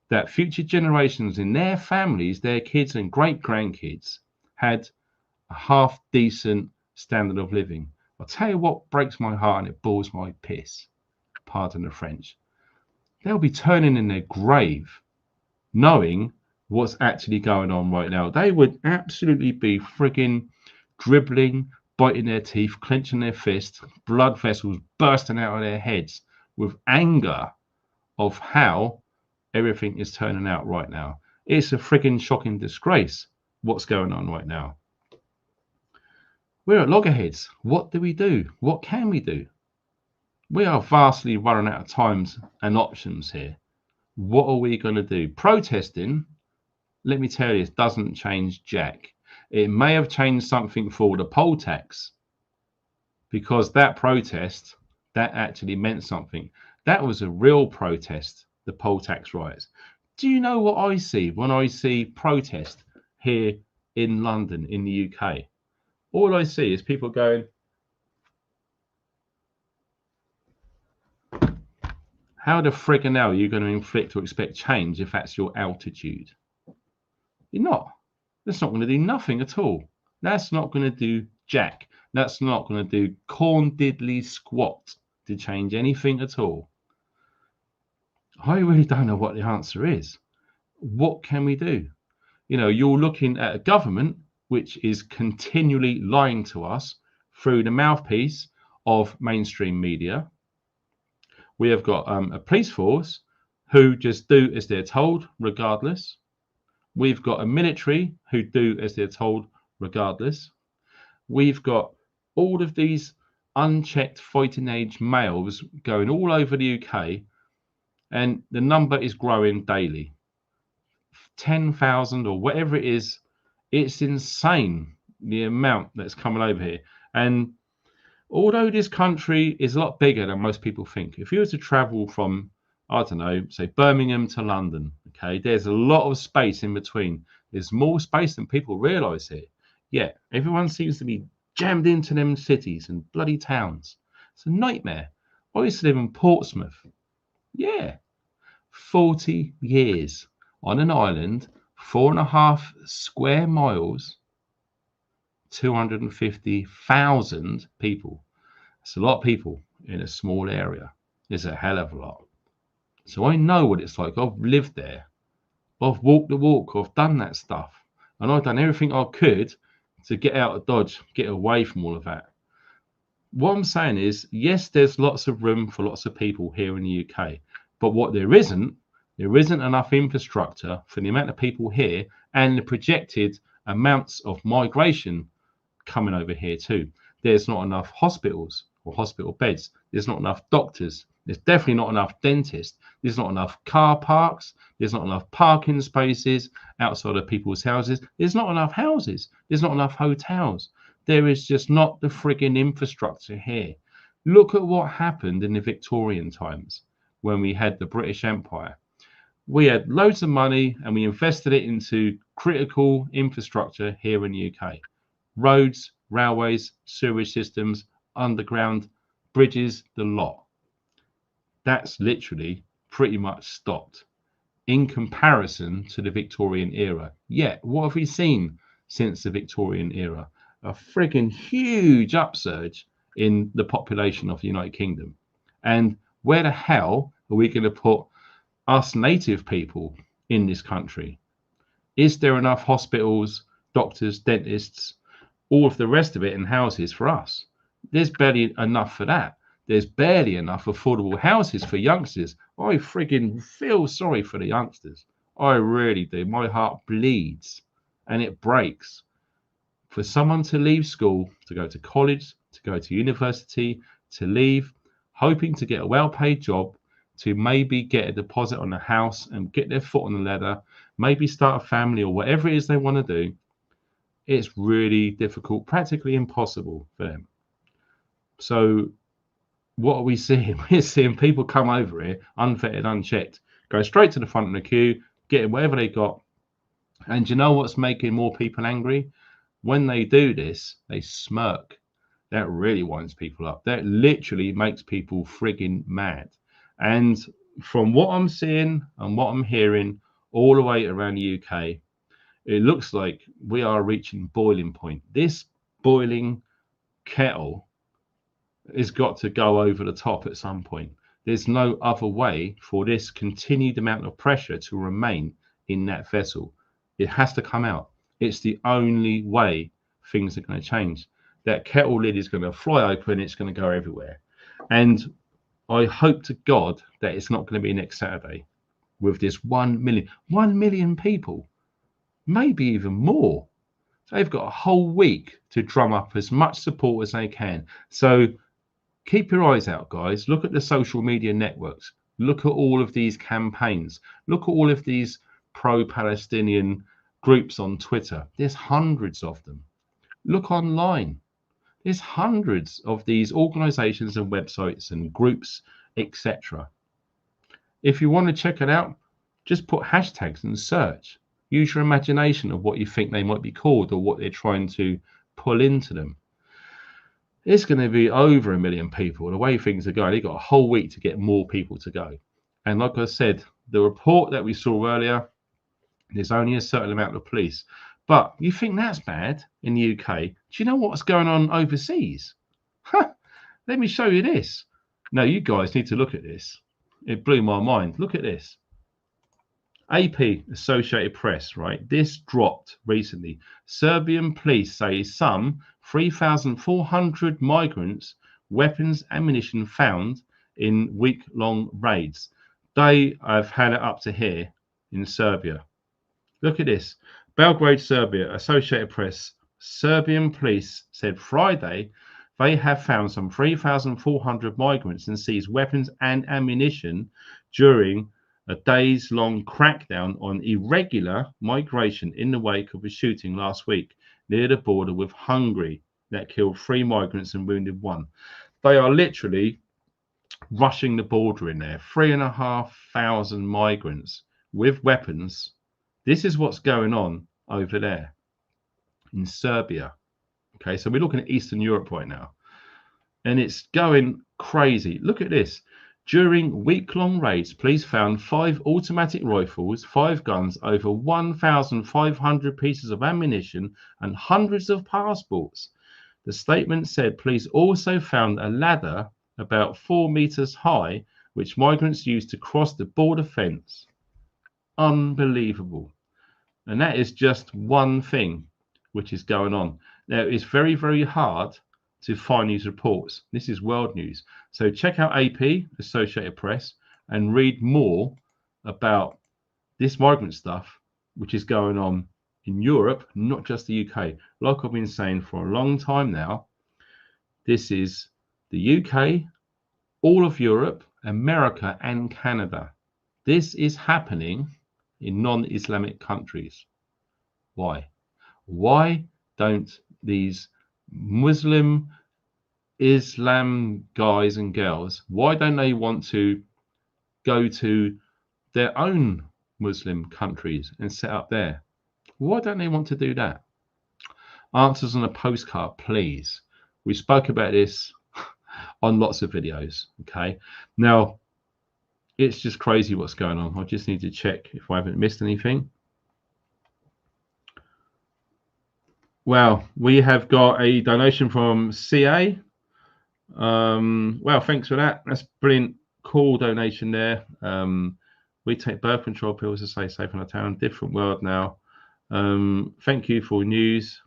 S1: that future generations in their families, their kids and great grandkids had a half decent standard of living. I'll tell you what breaks my heart and it bores my piss, pardon the French. They'll be turning in their grave knowing what's actually going on right now. They would absolutely be frigging dribbling, biting their teeth, clenching their fists, blood vessels bursting out of their heads with anger of how everything is turning out right now. It's a frigging shocking disgrace what's going on right now. We're at loggerheads. What do we do? What can we do? We are vastly running out of times and options here. What are we going to do? Protesting, let me tell you, this doesn't change jack. It may have changed something for the poll tax, because that protest, that actually meant something. That was a real protest, the poll tax riots. Do you know what I see when I see protest here in London, in the UK? All I see is people going, how the friggin' hell are you going to inflict or expect change if that's your altitude? You're not. That's not going to do nothing at all. That's not going to do jack. That's not going to do corn diddly squat to change anything at all. I really don't know what the answer is. What can we do? You know, you're looking at a government which is continually lying to us through the mouthpiece of mainstream media. We have got a police force who just do as they're told regardless. We've got a military who do as they're told regardless. We've got all of these unchecked fighting age males going all over the UK, and the number is growing daily. 10,000 or whatever it is. It's insane, the amount that's coming over here. And although this country is a lot bigger than most people think, if you were to travel from, I don't know, say Birmingham to London, okay, there's a lot of space in between. There's more space than people realize here. Yeah, everyone seems to be jammed into them cities and bloody towns. It's a nightmare. I used to live in Portsmouth. Yeah, 40 years on an island, 4.5 square miles, 250,000 people. It's a lot of people in a small area. It's a hell of a lot. So I know what it's like. I've lived there. I've walked the walk. I've done that stuff. And I've done everything I could to get out of Dodge, get away from all of that. What I'm saying is, yes, there's lots of room for lots of people here in the UK. But what there isn't enough infrastructure for the amount of people here and the projected amounts of migration coming over here too. There's not enough hospitals or hospital beds. There's not enough doctors. There's definitely not enough dentists. There's not enough car parks. There's not enough parking spaces outside of people's houses. There's not enough houses. There's not enough hotels. There is just not the frigging infrastructure here. Look at what happened in the Victorian times when we had the British Empire. We had loads of money and we invested it into critical infrastructure here in the UK. Roads, railways, sewage systems, underground, bridges, the lot. That's literally pretty much stopped in comparison to the Victorian era. Yet, what have we seen since the Victorian era? A friggin' huge upsurge in the population of the United Kingdom. And where the hell are we going to put us native people in this country? Is there enough hospitals, doctors, dentists, all of the rest of it, and houses for us? There's barely enough for that. There's barely enough affordable houses for youngsters. I friggin' feel sorry for the youngsters. I really do. My heart bleeds and it breaks. For someone to leave school, to go to college, to go to university, to leave, hoping to get a well-paid job, to maybe get a deposit on a house and get their foot on the ladder, maybe start a family or whatever it is they want to do. It's really difficult, practically impossible for them. So what are we seeing? We're seeing people come over here, unfettered, unchecked, go straight to the front of the queue, getting whatever they got. And you know what's making more people angry? When they do this, they smirk. That really winds people up. That literally makes people frigging mad. And from what I'm seeing and what I'm hearing all the way around the UK, it looks like we are reaching boiling point. This boiling kettle has got to go over the top at some point. There's no other way for this continued amount of pressure to remain in that vessel. It has to come out. It's the only way things are going to change. That kettle lid is going to fly open. It's going to go everywhere. And I hope to God that it's not going to be next Saturday with this 1 million people, maybe even more. They've got a whole week to drum up as much support as they can. So keep your eyes out, guys. Look at the social media networks. Look at all of these campaigns. Look at all of these pro-Palestinian groups on Twitter. There's hundreds of them. Look online. There's hundreds of these organizations and websites and groups, etc. If you want to check it out, just put hashtags and search. Use your imagination of what you think they might be called or what they're trying to pull into them. It's going to be over 1 million people. The way things are going, they've got a whole week to get more people to go. And like I said, the report that we saw earlier, there's only a certain amount of police. But you think that's bad in the UK? Do you know what's going on overseas? Let me show you this. Now, you guys need to look at this. It blew my mind. Look at this. AP, Associated Press, right? This dropped recently. Serbian police say some 3,400 migrants, weapons, ammunition found in week-long raids. They have had it up to here in Serbia. Look at this. Belgrade, Serbia, Associated Press. Serbian police said Friday they have found some 3,400 migrants and seized weapons and ammunition during a days-long crackdown on irregular migration in the wake of a shooting last week near the border with Hungary that killed 3 migrants and wounded 1. They are literally rushing the border in there. 3,500 migrants with weapons. This is what's going on over there in Serbia. Okay, so we're looking at Eastern Europe right now. And it's going crazy. Look at this. During week-long raids, police found 5 automatic rifles, 5 guns, over 1,500 pieces of ammunition, and hundreds of passports. The statement said police also found a ladder about 4 meters high, which migrants used to cross the border fence. Unbelievable. And that is just one thing which is going on. Now, it's very, very hard to find these reports. This is world news. So check out AP, Associated Press, and read more about this migrant stuff, which is going on in Europe, not just the UK. Like I've been saying for a long time now, this is the UK, all of Europe, America, and Canada. This is happening in non-Islamic countries. Why? Why don't these Muslim Islam guys and girls, why don't they want to go to their own Muslim countries and set up there? Why don't they want to do that? Answers on a postcard, please. We spoke about this on lots of videos. Okay, now it's just crazy what's going on. I just need to check if I haven't missed anything. Well, we have got a donation from CA. Well, thanks for that. That's brilliant. Cool donation there. We take birth control pills to stay safe in our town. Different world now. Thank you for news.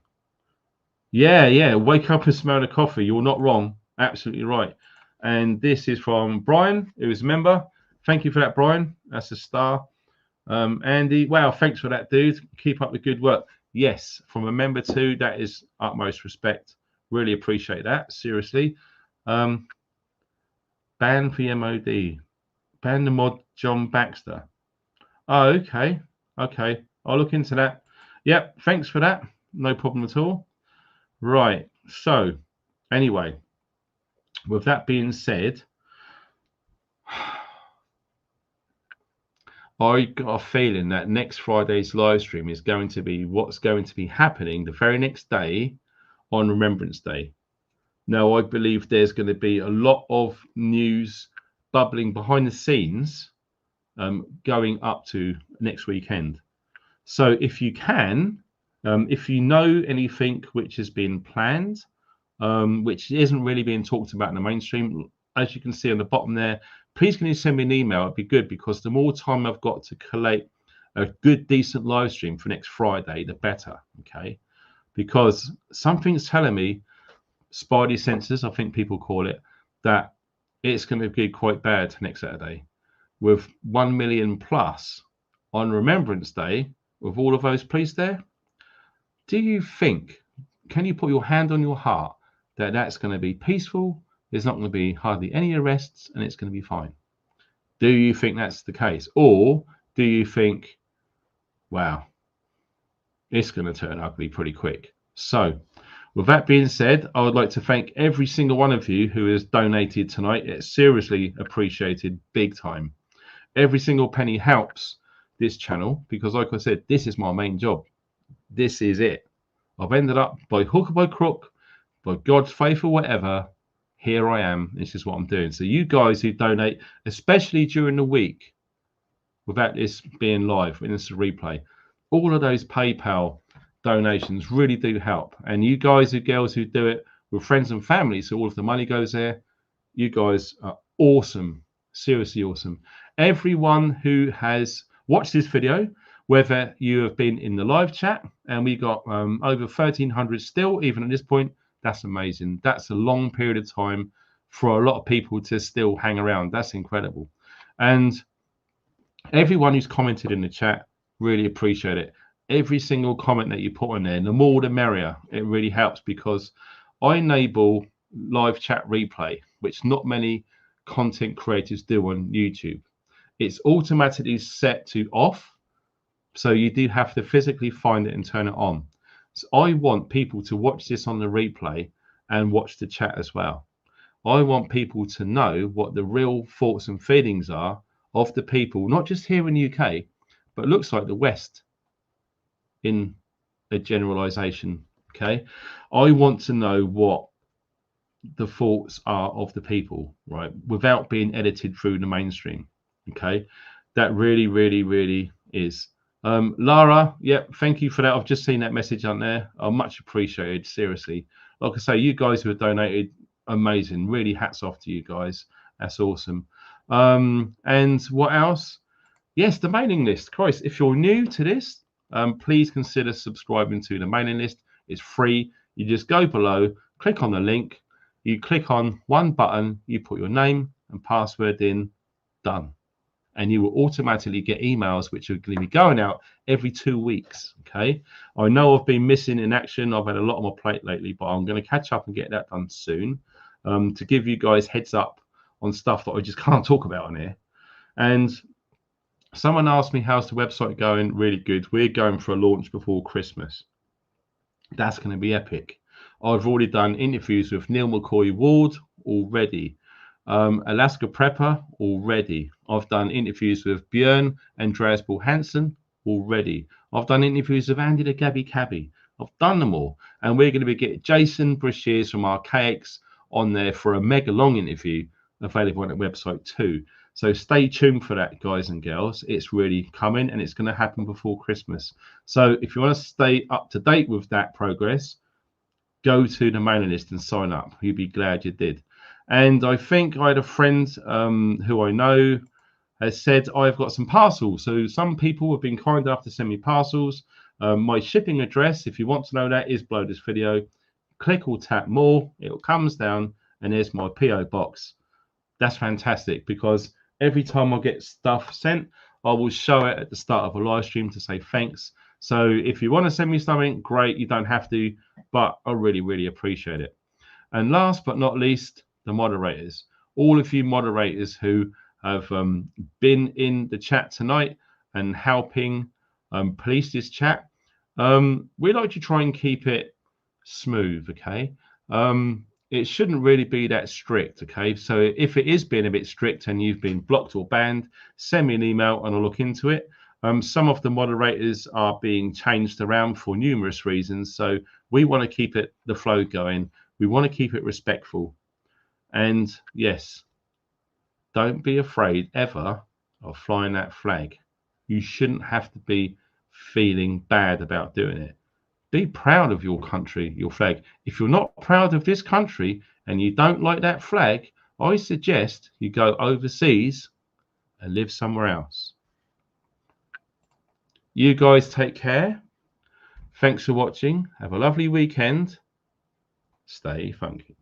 S1: Yeah. Wake up and smell the coffee. You're not wrong. Absolutely right. And this is from Brian, who is a member. Thank you for that, Brian. That's a star. Andy, wow, thanks for that, dude. Keep up the good work. Yes, from a member too, that is utmost respect. Really appreciate that. Seriously. Ban for the MOD. Ban the mod John Baxter. Oh, okay. I'll look into that. Yep, thanks for that. no problem at all. Right. So anyway, with that being said, I got a feeling that next Friday's live stream is going to be what's going to be happening the very next day on Remembrance Day. Now, I believe there's going to be a lot of news bubbling behind the scenes going up to next weekend. So if you can, if you know anything which has been planned, which isn't really being talked about in the mainstream, as you can see on the bottom there, please can you send me an email? It'd be good, because the more time I've got to collate a good, decent live stream for next Friday, the better, okay? Because something's telling me, spidey senses, I think people call it, that it's going to be quite bad next Saturday. With 1 million plus on Remembrance Day, with all of those police there, do you think, can you put your hand on your heart that that's going to be peaceful? There's not going to be hardly any arrests and it's going to be fine. Do you think that's the case? Or do you think, wow, it's going to turn ugly pretty quick? So with that being said, I would like to thank every single one of you who has donated tonight. It's seriously appreciated, big time. Every single penny helps this channel, because like I said, this is my main job. This is it. I've ended up, by hook or by crook, by God's faith or whatever, here I am. This is what I'm doing. So you guys who donate, especially during the week, without this being live, when it's a replay, all of those PayPal donations really do help. And you guys and girls who do it with friends and family, so all of the money goes there, you guys are awesome. Seriously awesome. Everyone who has watched this video, whether you have been in the live chat, and we got over 1,300 still, even at this point, that's amazing. That's a long period of time for a lot of people to still hang around. That's incredible. And everyone who's commented in the chat, really appreciate it. Every single comment that you put on there, the more the merrier. It really helps, because I enable live chat replay, which not many content creators do on YouTube. It's automatically set to off, so you do have to physically find it and turn it on. So I want people to watch this on the replay and watch the chat as well. I want people to know what the real thoughts and feelings are of the people, not just here in the UK, but looks like the West in a generalization, okay? I want to know what the thoughts are of the people, right, without being edited through the mainstream, okay? That really, really, really is. Lara, yeah, thank you for that. I've just seen that message on there. Much appreciated, seriously. Like I say, you guys who have donated, amazing. Really hats off to you guys. That's awesome. And what else? Yes, the mailing list. Christ, if you're new to this, please consider subscribing to the mailing list. It's free. You just go below, click on the link, you click on one button, you put your name and password in, done. And you will automatically get emails which are going to be going out every 2 weeks. Okay. I know I've been missing in action. I've had a lot on my plate lately, but I'm going to catch up and get that done soon, to give you guys heads up on stuff that I just can't talk about on here. And someone asked me, how's the website going? Really good. We're going for a launch before Christmas. That's going to be epic. I've already done interviews with Neil McCoy Ward already. Alaska Prepper already. I've done interviews with Björn Andreas Bull Hansen already. I've done interviews with Andy the Gabby Cabby. I've done them all. And we're going to be getting Jason Brashears from Archaics on there for a mega long interview available on the website too. So stay tuned for that, guys and girls. It's really coming, and it's going to happen before Christmas. So if you want to stay up to date with that progress, go to the mailing list and sign up. You'll be glad you did. And I think I had a friend who I know has said I've got some parcels. So some people have been kind enough to send me parcels. My shipping address, if you want to know that, is below this video. Click or tap more. It comes down, and there's my PO box. That's fantastic, because every time I get stuff sent, I will show it at the start of a live stream to say thanks. So if you want to send me something, great. You don't have to, but I really, really appreciate it. And last but not least, the moderators. All of you moderators who have been in the chat tonight and helping police this chat. We like to try and keep it smooth, okay? It shouldn't really be that strict, okay? So if it is being a bit strict and you've been blocked or banned, send me an email and I'll look into it. Some of the moderators are being changed around for numerous reasons, so we want to keep the flow going. We want to keep it respectful. And yes, don't be afraid ever of flying that flag. You shouldn't have to be feeling bad about doing it. Be proud of your country, your flag. If you're not proud of this country and you don't like that flag, I suggest you go overseas and live somewhere else. You guys take care. Thanks for watching. Have a lovely weekend. Stay funky.